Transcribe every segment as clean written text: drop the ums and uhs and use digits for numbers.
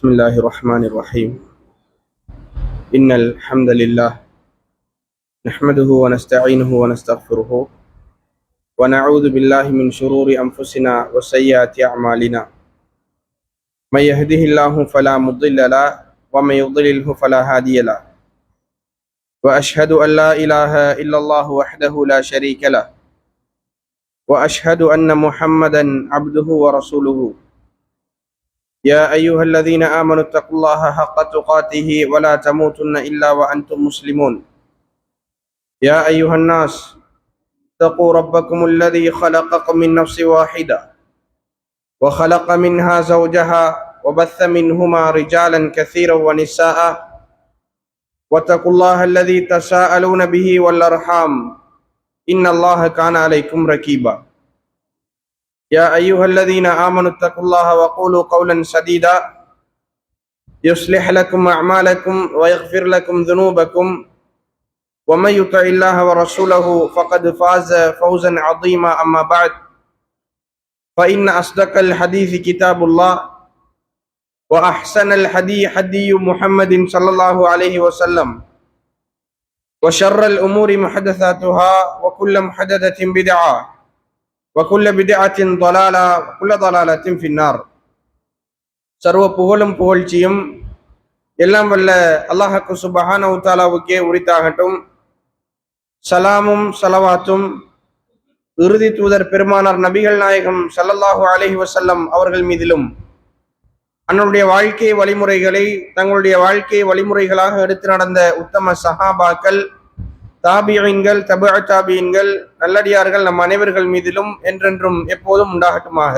بسم الله الرحمن الرحيم إن الحمد لله نحمده ونستعينه ونستغفره ونعوذ بالله من شرور أنفسنا وسيئات أعمالنا من يهده الله فلا مضل له ومن يضلله فلا هادي له وأشهد أن لا إله إلا الله وحده لا شريك له وأشهد أن محمدا عبده ورسوله يا أيها الذين آمنوا اتقوا الله حق تقاته ولا تموتن إلا وأنتم مسلمون يا أيها الناس اتقوا ربكم الذي خلقكم من نفس واحدة وخلق منها زوجها وبث منهما رجالا كثيرا ونساء واتقوا الله الذي تساءلون به والأرحام إن الله كان عليكم رقيبا يا أيها الذين آمنوا اتقوا الله وقولوا قولا سديدا يصلح لكم أعمالكم ويغفر لكم ذنوبكم ومن يطع الله ورسوله فقد فاز فوزا عظيما أما بعد فإن أصدق الحديث كتاب الله وأحسن الحدي حدي محمد صلى الله عليه وسلم وشر الأمور محدثاتها وكل محدثة بدعة وكل بدعة ضلالة وكل ضلالة في النار. சர்வ புகழும் புகழ்ச்சியும் எல்லாம் வல்ல அல்லாஹ்வுக்கு சுப்ஹானஹு வ தஆலாவுக்கே உரித்தாகட்டும். சலாமும் சலவாத்தும் இறுதி தூதர் பெருமானார் நபிகள் நாயகம் ஸல்லல்லாஹு அலைஹி வஸல்லம் அவர்கள் மீதிலும் அன்னருடைய வாழ்க்கை வழிமுறைகளை தங்களுடைய வாழ்க்கை வழிமுறைகளாக எடுத்து நடந்த உத்தம சஹாபாக்கள், தாபியீன்கள், தபுஅ தாபியீன்கள், நல்லடியார்கள் நம் அனைவர்கள் மீதிலும் என்றென்றும் எப்போதும் உண்டாகட்டுமாக.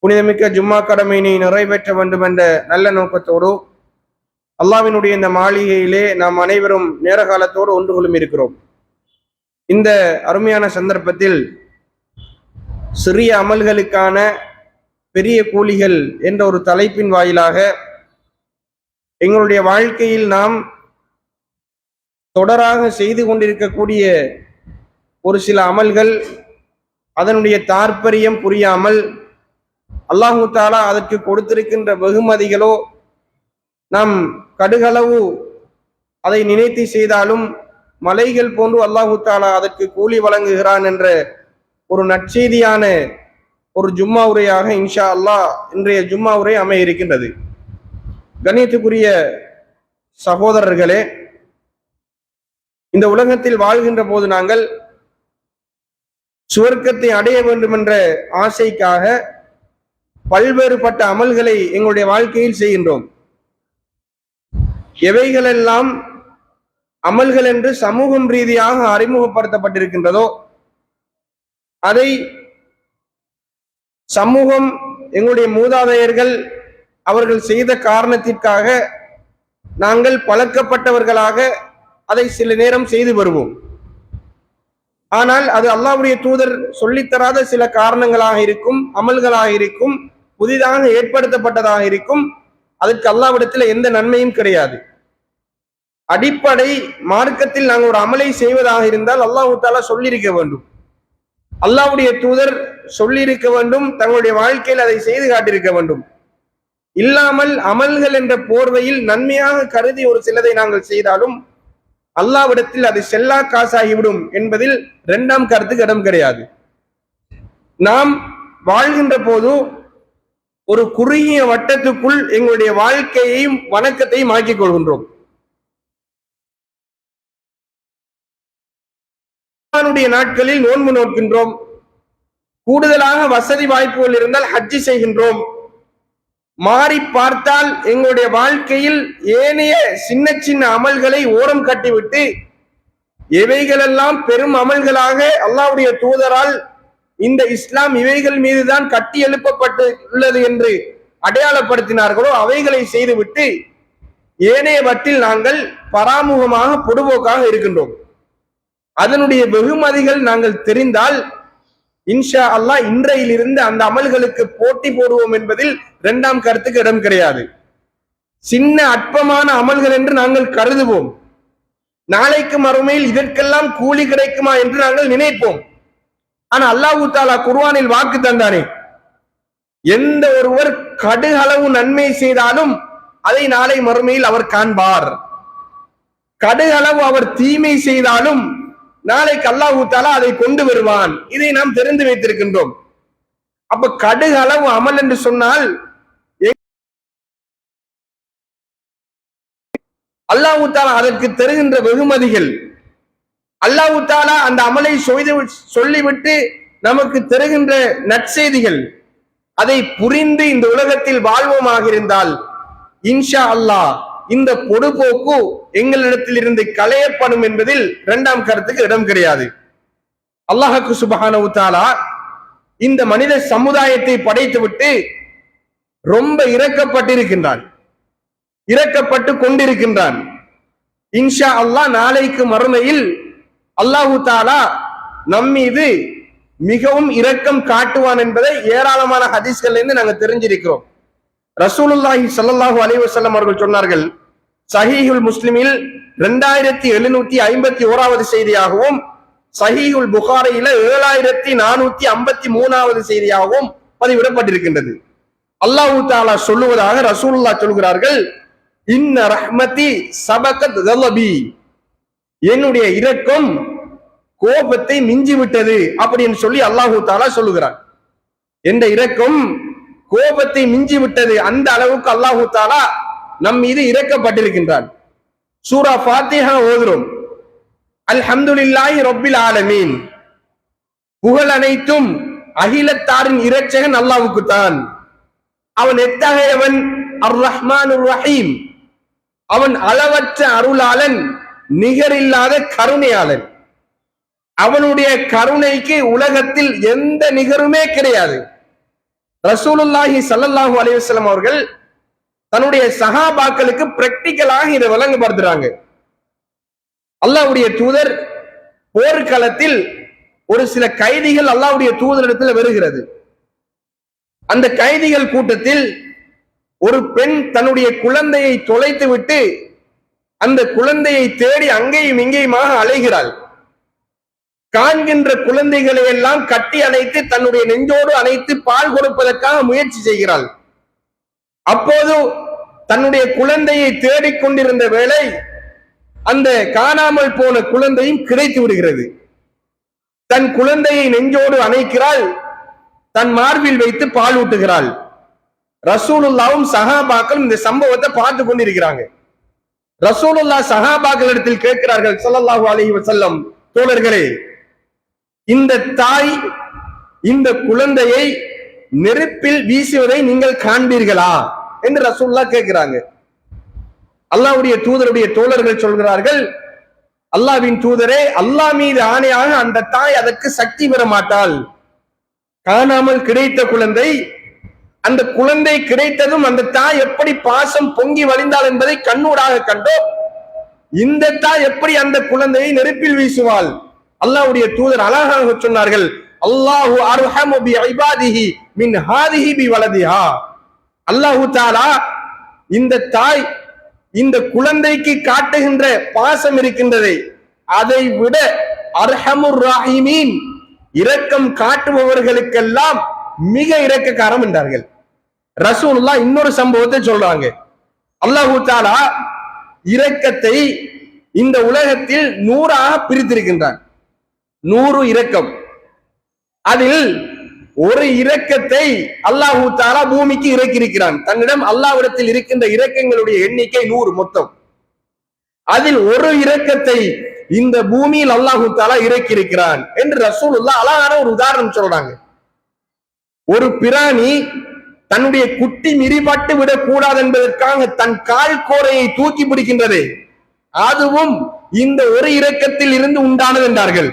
புனிதமிக்க ஜும்மா கடமையினை நிறைவேற்ற வேண்டும் என்ற நல்ல நோக்கத்தோடு அல்லாஹ்வினுடைய இந்த மாளிகையிலே நாம் அனைவரும் நேர காலத்தோடு ஒன்று கொள்ளும் இருக்கிறோம். இந்த அருமையான சந்தர்ப்பத்தில் சிறிய அமல்களுக்கான பெரிய கூலிகள் என்ற ஒரு தலைப்பின் வாயிலாக எங்களுடைய வாழ்க்கையில் நாம் தொடராக செய்து கொண்டிருக்கக்கூடிய ஒரு சில அமல்கள், அதனுடைய தாற்பயம் புரியாமல் அல்லாஹு தஆலா அதற்கு கொடுத்திருக்கின்ற வெகுமதிகளோ நாம் கடுகளவு அதை நினைத்து செய்தாலும் மலைகள் போன்று அல்லாஹு தஆலா அதற்கு கூலி வழங்குகிறான் என்ற ஒரு நற்செய்தியான ஒரு ஜும்மா உரையாக இன்ஷா அல்லாஹ் இன்றைய ஜும்மா உரை அமைய இருக்கின்றது. கண்ணியத்துக்குரிய சகோதரர்களே, இந்த உலகத்தில் வாழ்கின்ற போது நாங்கள் சுவர்க்கத்தை அடைய வேண்டும் என்ற ஆசைக்காக பல்வேறுபட்ட அமல்களை எங்களுடைய வாழ்க்கையில் செய்கின்றோம். எவைகளெல்லாம் அமல்கள் என்று சமூகம் ரீதியாக அறிமுகப்படுத்தப்பட்டிருக்கின்றதோ அதை சமூகம், எங்களுடைய மூதாதையர்கள் அவர்கள் செய்த காரணத்திற்காக நாங்கள் பழக்கப்பட்டவர்களாக அதை சில நேரம் செய்து வருவோம். ஆனால் அது அல்லாஹ்வுடைய தூதர் சொல்லித்தராத சில காரணங்களாக இருக்கும், அமல்களாக இருக்கும், புதிதாக ஏற்படுத்தப்பட்டதாக இருக்கும். அதற்கு அல்லாஹ்விடத்தில் எந்த நன்மையும் கிடையாது. அடிப்படை மார்க்கத்தில் நாங்கள் ஒரு அமலை செய்வதாக இருந்தால் அல்லாஹ் தஆலா சொல்லியிருக்க வேண்டும், அல்லாஹ்வுடைய தூதர் சொல்லியிருக்க வேண்டும், தங்களுடைய வாழ்க்கையில் அதை செய்து காட்டியிருக்க வேண்டும். இல்லாமல் அமல்கள் என்ற போர்வையில் நன்மையாக கருதி ஒரு சிலதை நாங்கள் செய்தாலும் அல்லாஹ்விடத்தில் அது செல்லா காசாகிவிடும் என்பதில் இரண்டாம் கருத்துக்கு இடம் கிடையாது. நாம் வாழ்கின்ற போது ஒரு குறுகிய வட்டத்துக்குள் எங்களுடைய வாழ்க்கையையும் வணக்கத்தையும் ஆக்கிக் கொள்கின்றோம். நாட்களில் நோன்பு நோக்கின்றோம், கூடுதலாக வசதி வாய்ப்புகள் இருந்தால் ஹஜ்ஜி செய்கின்றோம். மாறி பார்த்தால் எங்களுடைய வாழ்க்கையில் ஏனைய சின்ன சின்ன அமல்களை ஓரம் கட்டிவிட்டு எவைகளெல்லாம் பெரும் அமல்களாக அல்லாஹ்வுடைய தூதரால் இந்த இஸ்லாம் இவைகள் மீதுதான் கட்டி எழுப்பப்பட்டு உள்ளது என்று அடையாளப்படுத்தினார்களோ அவைகளை செய்துவிட்டு ஏனையவற்றில் நாங்கள் பராமுகமாக பொடுபோக்காக இருக்கின்றோம். அதனுடைய வெகுமதிகள் நாங்கள் தெரிந்தால் இன்ஷா அல்லாஹ் இன்றையிலிருந்து அந்த அமல்களுக்கு போட்டி போடுவோம் என்பதில் இரண்டாம் கருத்துக்கு இடம் கிடையாது. சின்ன அற்பமான அமல்கள் என்று நாங்கள் கருதுவோம். நாளைக்கு மறுமையில் இதற்கெல்லாம் கூலி கிடைக்குமா என்று நாங்கள் நினைப்போம். ஆனா அல்லாஹ் தஆலா குர்ஆனில் வாக்கு தந்தானே, எந்த ஒருவர் கடுகளவு நன்மை செய்தாலும் அதை நாளை மறுமையில் அவர் காண்பார். கடுகளவு அவர் தீமை செய்தாலும் நாளைக்கு அல்லாஹ் தஆலா அதை கொண்டு வருவான். இதை நாம் தெரிந்து வைத்திருக்கின்றோம். அப்ப கடுகளவு அமல் என்று சொன்னால் அல்லாஹ் தஆலா அதற்கு தருகின்ற வெகுமதிகள், அல்லாஹ் தஆலா அந்த அமலை சொல்லிவிட்டு நமக்கு தருகின்ற நற்செய்திகள், அதை புரிந்து இந்த உலகத்தில் வாழ்வோமாக இருந்தால் இன்ஷா அல்லாஹ் இந்த பொடுபோக்கு எங்களிடத்தில் இருந்து களையப்படும் என்பதில் இரண்டாம் கருத்துக்கு இடம் கிடையாது. அல்லாஹ் சுப்ஹானஹு வ தஆலா இந்த மனித சமுதாயத்தை படைத்துவிட்டு ரொம்ப இரக்கப்பட்டிருக்கின்றான், இரக்கப்பட்டு கொண்டிருக்கின்றான். இன்ஷா அல்லாஹ் நாளைக்கு மறுமையில் அல்லாஹ் தஆலா நம்மீது மிகவும் இரக்கம் காட்டுவான் என்பதை ஏராளமான ஹதீஸ்கள் இருந்து நாங்கள் தெரிஞ்சிருக்கிறோம். ரசூலுல்லாஹி ஸல்லல்லாஹு அலைஹி வஸல்லம் அவர்கள் சொன்னார்கள், சஹீஹுல் முஸ்லிமில் 2751வது செய்தியாகவும் சஹீஹுல் புகாரியில 7453வது செய்தியாகவும் பதிவிடப்பட்டிருக்கின்றது. அல்லாஹ் தஆலா சொல்லுவதாக ரசூலுல்லாஹ் சொல்கிறார்கள், இன்ன ரஹ்மதி சபகத் கலபி, என்னுடைய இரக்கம் கோபத்தை மிஞ்சி விட்டது அப்படின்னு சொல்லி அல்லாஹ் தஆலா சொல்லுகிறார். என்ற இரக்கம் கோபத்தை மிஞ்சி விட்டது, அந்த அளவுக்கு அல்லாஹ் தஆலா நம் மீது இரக்கப்பட்டிருக்கின்றான். சூரா ஃபாத்திஹா ஓதுறோம், அல்ஹம்துலில்லாஹி ரப்பில் ஆலமீன், புகழ் அனைத்தும் அகிலத்தாரின் இரட்சகன் அல்லாஹ்வுக்கு தான். அவன் எத்தகையவன்? அர் ரஹ்மானுர் ரஹீம், அவன் அளவற்ற அருளாளன், நிகரில்லாத கருணையாளன். அவனுடைய கருணைக்கு உலகத்தில் எந்த நிகருமே கிடையாது. ரசூலுல்லாஹி ஸல்லல்லாஹு அலைஹி வஸல்லம் அவர்கள் தன்னுடைய சஹாபாக்களுக்கு பிராக்டிகலாக இதை விளங்கப்படுத்துறாங்க. அல்லாஹ்வுடைய தூதர் போர்க்களத்தில் ஒரு சில கைதிகள் அல்லாஹ்வுடைய தூதரிடத்தில் வருகிறது. அந்த கைதிகள் கூட்டத்தில் ஒரு பெண் தன்னுடைய குழந்தையை தொலைத்து விட்டு அந்த குழந்தையை தேடி அங்கேயும் இங்கேயுமாக அலைகிறாள். காண்கின்ற குழந்தைகளை எல்லாம் கட்டி அணைத்து தன்னுடைய நெஞ்சோடு அணைத்து பால் கொடுப்பதற்காக முயற்சி செய்கிறாள். அப்போது தன்னுடைய குழந்தையை தேடிக்கொண்டிருந்த வேளை அந்த காணாமல் போன குழந்தையும் கிடைத்து விடுகிறது. தன் குழந்தையை நெஞ்சோடு அணைக்கிறாள், தன் மார்பில் வைத்து பால் ஊட்டுகிறாள். ரசூலுல்லாவும் சஹாபாக்களும் இந்த சம்பவத்தை பார்த்து கொண்டிருக்கிறாங்க. ரசூலுல்லாஹ் சஹாபாக்களிடத்தில் கேட்கிறார்கள், ஸல்லல்லாஹு அலைஹி வஸல்லம், தோழர்களே, இந்த தாய் இந்த குழந்தையை நெருப்பில் வீசுவதை நீங்கள் காண்பீர்களா என்று ரசூலுல்லாஹ் கேட்கிறாங்க. அல்லாஹ்வுடைய தூதருடைய தோழர்கள் சொல்கிறார்கள், அல்லாஹ்வின் தூதரே, அல்லாஹ் மீது ஆணையாக அந்த தாய் அதற்கு சக்தி பெற மாட்டாள். காணாமல் கிடைத்த குழந்தை அந்த குழந்தை கிடைத்ததும் அந்த தாய் எப்படி பாசம் பொங்கி வழிந்தாள் என்பதை கண்ணூடாக கண்டோம். இந்த தாய் எப்படி அந்த குழந்தையை நெருப்பில் வீசுவாள்? அல்லாஹ்வுடைய தூதர் அழகாக சொன்னார்கள், அல்லாஹு அர்ஹமு பி இபாதிஹி மின் ஹாதிஹி பி வலதிஹா. அல்லாஹு தஆலா இந்த தாய் இந்த குழந்தைக்கு காட்டுகின்ற பாசம் இருக்கின்றதை அதை விட அர்ஹமுர் ராஹிமீன் இரக்கம் காட்டுபவர்களுக்கெல்லாம் மிக இரக்கக்காரம் என்றார்கள். ரசூலுல்லாஹ் இன்னொரு சம்பவத்தை சொல்றாங்க. அல்லாஹு தஆலா இரக்கத்தை இந்த உலகத்தில் 100ஆக பிரித்திருக்கின்றான். 100 இரக்கம். அதில் ஒரு இரக்கத்தை அல்லாஹு தஆலா பூமிக்கு இறக்கியிருக்கிறான். தன்னிடம் அல்லாஹ்விடத்தில் இருக்கின்ற இரக்கங்களுடைய எண்ணிக்கை 100 மொத்தம். அதில் ஒரு இரக்கத்தை இந்த பூமியில் அல்லாஹு தஆலா இறக்கியிருக்கிறான் என்று ரசூலுல்லாஹ் அழகான ஒரு உதாரணம் சொல்றாங்க. ஒரு பிராணி தன்னுடைய குட்டி மிரிபட்டு விடக் கூடாது என்பதற்காக தன் கால் கோரையை தூக்கி பிடிக்கின்றது. அதுவும் இந்த ஒரு இரக்கத்தில் இருந்து உண்டானது என்றார்கள்.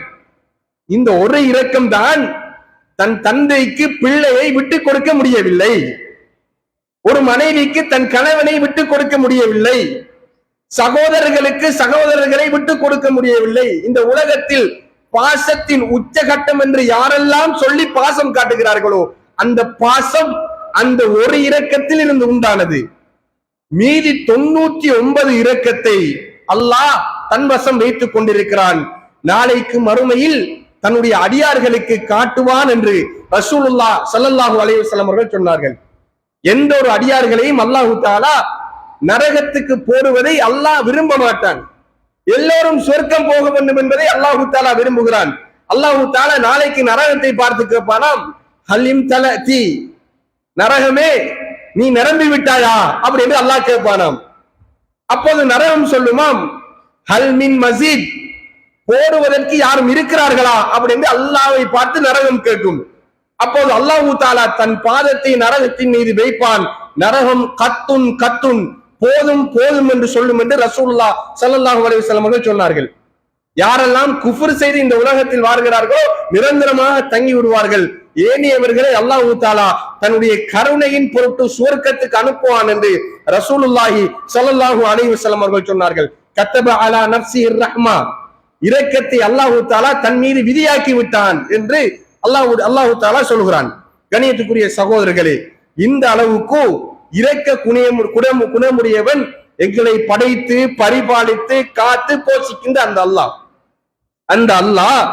இந்த ஒரு இரக்கம் தான் தன் தந்தைக்கு பிள்ளையை விட்டுக் கொடுக்க முடியவில்லை, ஒரு மனைவிக்கு தன் கணவனை விட்டுக் கொடுக்க முடியவில்லை, சகோதரர்களுக்கு சகோதரர்களை விட்டுக் கொடுக்க முடியவில்லை. இந்த உலகத்தில் பாசத்தின் உச்சகட்டம் என்று யாரெல்லாம் சொல்லி பாசம் காட்டுகிறார்களோ அந்த பாசம் அந்த ஒரு இரக்கத்தில் இருந்து உண்டானது. மீதி 99 இரக்கத்தை அல்லாஹ் தன் வசம் வைத்துக் கொண்டிருக்கிறான். நாளைக்கு மறுமையில் தன்னுடைய அடியார்களுக்கு காட்டுவான் என்று ரசூலுல்லாஹ் ஸல்லல்லாஹு அலைஹி வஸல்லம் அவர்கள் சொன்னார்கள். எந்த ஒரு அடியார்களையும் அல்லாஹு தஆலா நரகத்துக்கு போடுவதை அல்லாஹ் விரும்ப மாட்டான். எல்லோரும் சொர்க்கம் போக வேண்டும் என்பதை அல்லாஹு தஆலா விரும்புகிறான். அல்லாஹு தஆலா நாளைக்கு நரகத்தை பார்த்து கேட்பானாம், ஹலிம் தலதி, நரகமே நீ நிரம்பி விட்டாயா அப்படி என்று அல்லாஹ் கேட்பானாம். அப்போது நரகம் சொல்லுமாம், ஹல் மின் மஸீத், போடுவதற்கு யாரும் இருக்கிறார்களா அப்படி என்று அல்லாஹ்வை பார்த்து நரகம் கேட்கும். அப்போது அல்லாஹு தஆலா தன் பாதத்தை நரகத்தின் மீது வைப்பான். நரகம் கத்துன் கத்துன், போதும் போதும் என்று சொல்லும் என்று ரசூலுல்லாஹ் ஸல்லல்லாஹு அலைஹி வஸல்லம் அவர்கள் சொன்னார்கள். யாரெல்லாம் குஃப்ர் செய்து இந்த உலகத்தில் வாழ்கிறார்களோ நிரந்தரமாக தங்கி விடுவார்கள். ஏனையவர்களை அல்லாஹு தஆலா தன்னுடைய கருணையின் பொருட்டு சுவர்க்கத்துக்கு அனுப்புவான் என்று ரசூலுல்லாஹி ஸல்லல்லாஹு அலைஹி வஸல்லம் அவர்கள் சொன்னார்கள். கத்தப அலா நஃப்ஸிஹிர் ரஹ்மா, இரக்கத்தை அல்லாஹு தஆலா தன் மீது விதியாக்கி விட்டான் என்று அல்லாஹு தஆலா சொல்கிறான். கண்ணியத்துக்குரிய சகோதரர்களே, இந்த அளவுக்கு இரக்க குணமுடையவன் எங்களை படைத்து பரிபாலித்து காத்து போஷிக்கின்ற அந்த அல்லாஹ்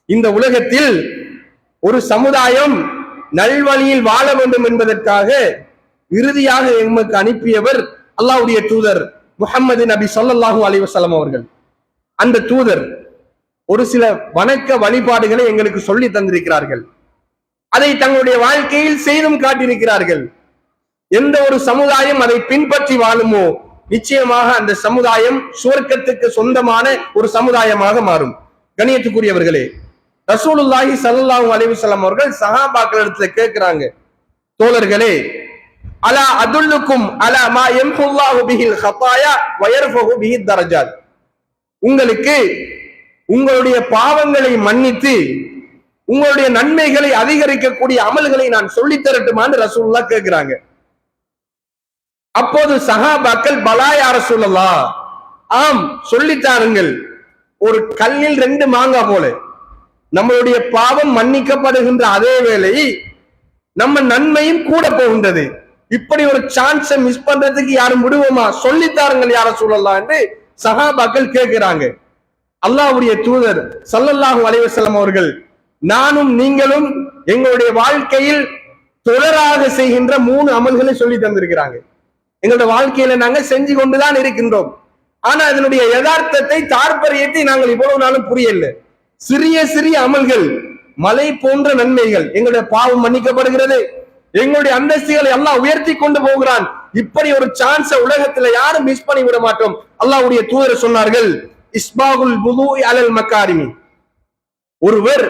இந்த உலகத்தில் ஒரு சமுதாயம் நல்வழியில் வாழ வேண்டும் என்பதற்காக இறுதியாக எமக்கு அனுப்பியவர் அல்லாஹ்வுடைய தூதர் முஹம்மது நபி ஸல்லல்லாஹு அலைஹி வஸல்லம் அவர்கள். அந்த தூதர் ஒரு சில வணக்க வழிபாடுகளை எங்களுக்கு சொல்லி தந்திருக்கிறார்கள். அதை தங்களுடைய வாழ்க்கையில் செய்தும் காட்டியிருக்கிறார்கள். எந்த ஒரு சமுதாயம் அதை பின்பற்றி வாழுமோ நிச்சயமாக அந்த சமுதாயம் சுவர்க்கத்துக்கு சொந்தமான ஒரு சமுதாயமாக மாறும். கண்ணியத்துக்குரியவர்களே, ரசூலுல்லாஹி ஸல்லல்லாஹு அலைஹி வஸல்லம் அவர்கள் சஹாபாக்களிடத்துல கேட்கிறாங்க, தோழர்களே, அலா அதுல்லுக்கும் அலா மா யம்ஹுல்லாஹு பிஹில் ஹதாயா வ யர்ஃபஹு பிஹி தரஜாத், உங்களுக்கு உங்களுடைய பாவங்களை மன்னித்து உங்களுடைய நன்மைகளை அதிகரிக்கக்கூடிய அமல்களை நான் சொல்லித் தரட்டுமான்னு ரசூலுல்லாஹ் கேட்கிறாங்க. அப்போது சஹாபாக்கள், பலா யா ரசூலல்லாஹ், ஆம் சொல்லித்தாருங்கள். ஒரு கல்லில் 2 மாங்காய் போல நம்மளுடைய பாவம் மன்னிக்கப்படுகின்ற அதே வேளை நம்ம நன்மையும் கூட போகின்றது. இப்படி ஒரு சான்ஸை மிஸ் பண்றதுக்கு யாரும் விடுவோமா? சொல்லித்தாருங்கள் யா ரசூலல்லாஹ் என்று சஹாபாக்கள் கேட்கிறாங்க. அல்லாஹ்வுடைய தூதர் ஸல்லல்லாஹு அலைஹி வஸல்லம் அவர்கள், நானும் நீங்களும் எங்களுடைய வாழ்க்கையில் தொடராக செய்கின்ற 3 அமல்களை சொல்லி தந்திருக்கிறாங்க. எங்களுடைய வாழ்க்கையில நாங்க செஞ்சு கொண்டுதான் இருக்கின்றோம். ஆனா அதனுடைய யதார்த்தத்தை தாற்பயத்தை நாங்கள் இவ்வளவு நாளும் புரியல. சிறிய சிறிய அமல்கள், மலை போன்ற நன்மைகள், எங்களுடைய பாவம் மன்னிக்கப்படுகிறது, எங்களுடைய அந்தஸ்துகளை அல்லாஹ் உயர்த்தி கொண்டு போகிறான். இப்படி ஒரு சான்ஸை உலகத்துல யாரும் மிஸ் பண்ணி விட மாட்டோம். அல்லாஹ்வுடைய தூதர் சொன்னார்கள், இஸ்பாகுல் வுதுஇ அலல் மகாரிமி, ஒருவர்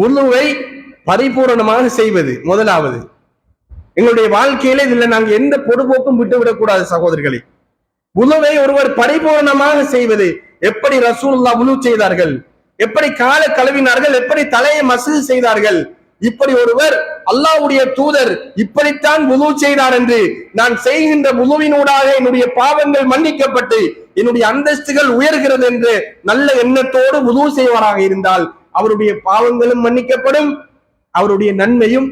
வுதுவை பரிபூரணமாக செய்வது முதலாவது. எங்களுடைய வாழ்க்கையில இதுல நாங்க எந்த பொடுபோக்கும் விட்டுவிடக் கூடாது சகோதரர்களே. வுதுவை ஒருவர் பரிபூரணமாக செய்வது, எப்படி ரசூலுல்லாஹ் வுது செய்தார்கள், எப்படி காலை கழுவினார்கள், எப்படி தலையை மஸ்ஹ் செய்தார்கள், இப்படி ஒருவர் அல்லாஹ்வுடைய தூதர் இப்படித்தான் வுது செய்தார் என்று நான் செய்கின்ற வுதுவினூடாக என்னுடைய பாவங்கள் மன்னிக்கப்பட்டு என்னுடைய அந்தஸ்துகள் உயர்கிறது என்று நல்ல எண்ணத்தோடு வுது செய்வாராக இருந்தால் அவருடைய பாவங்களும் மன்னிக்கப்படும், அவருடைய நன்மையும்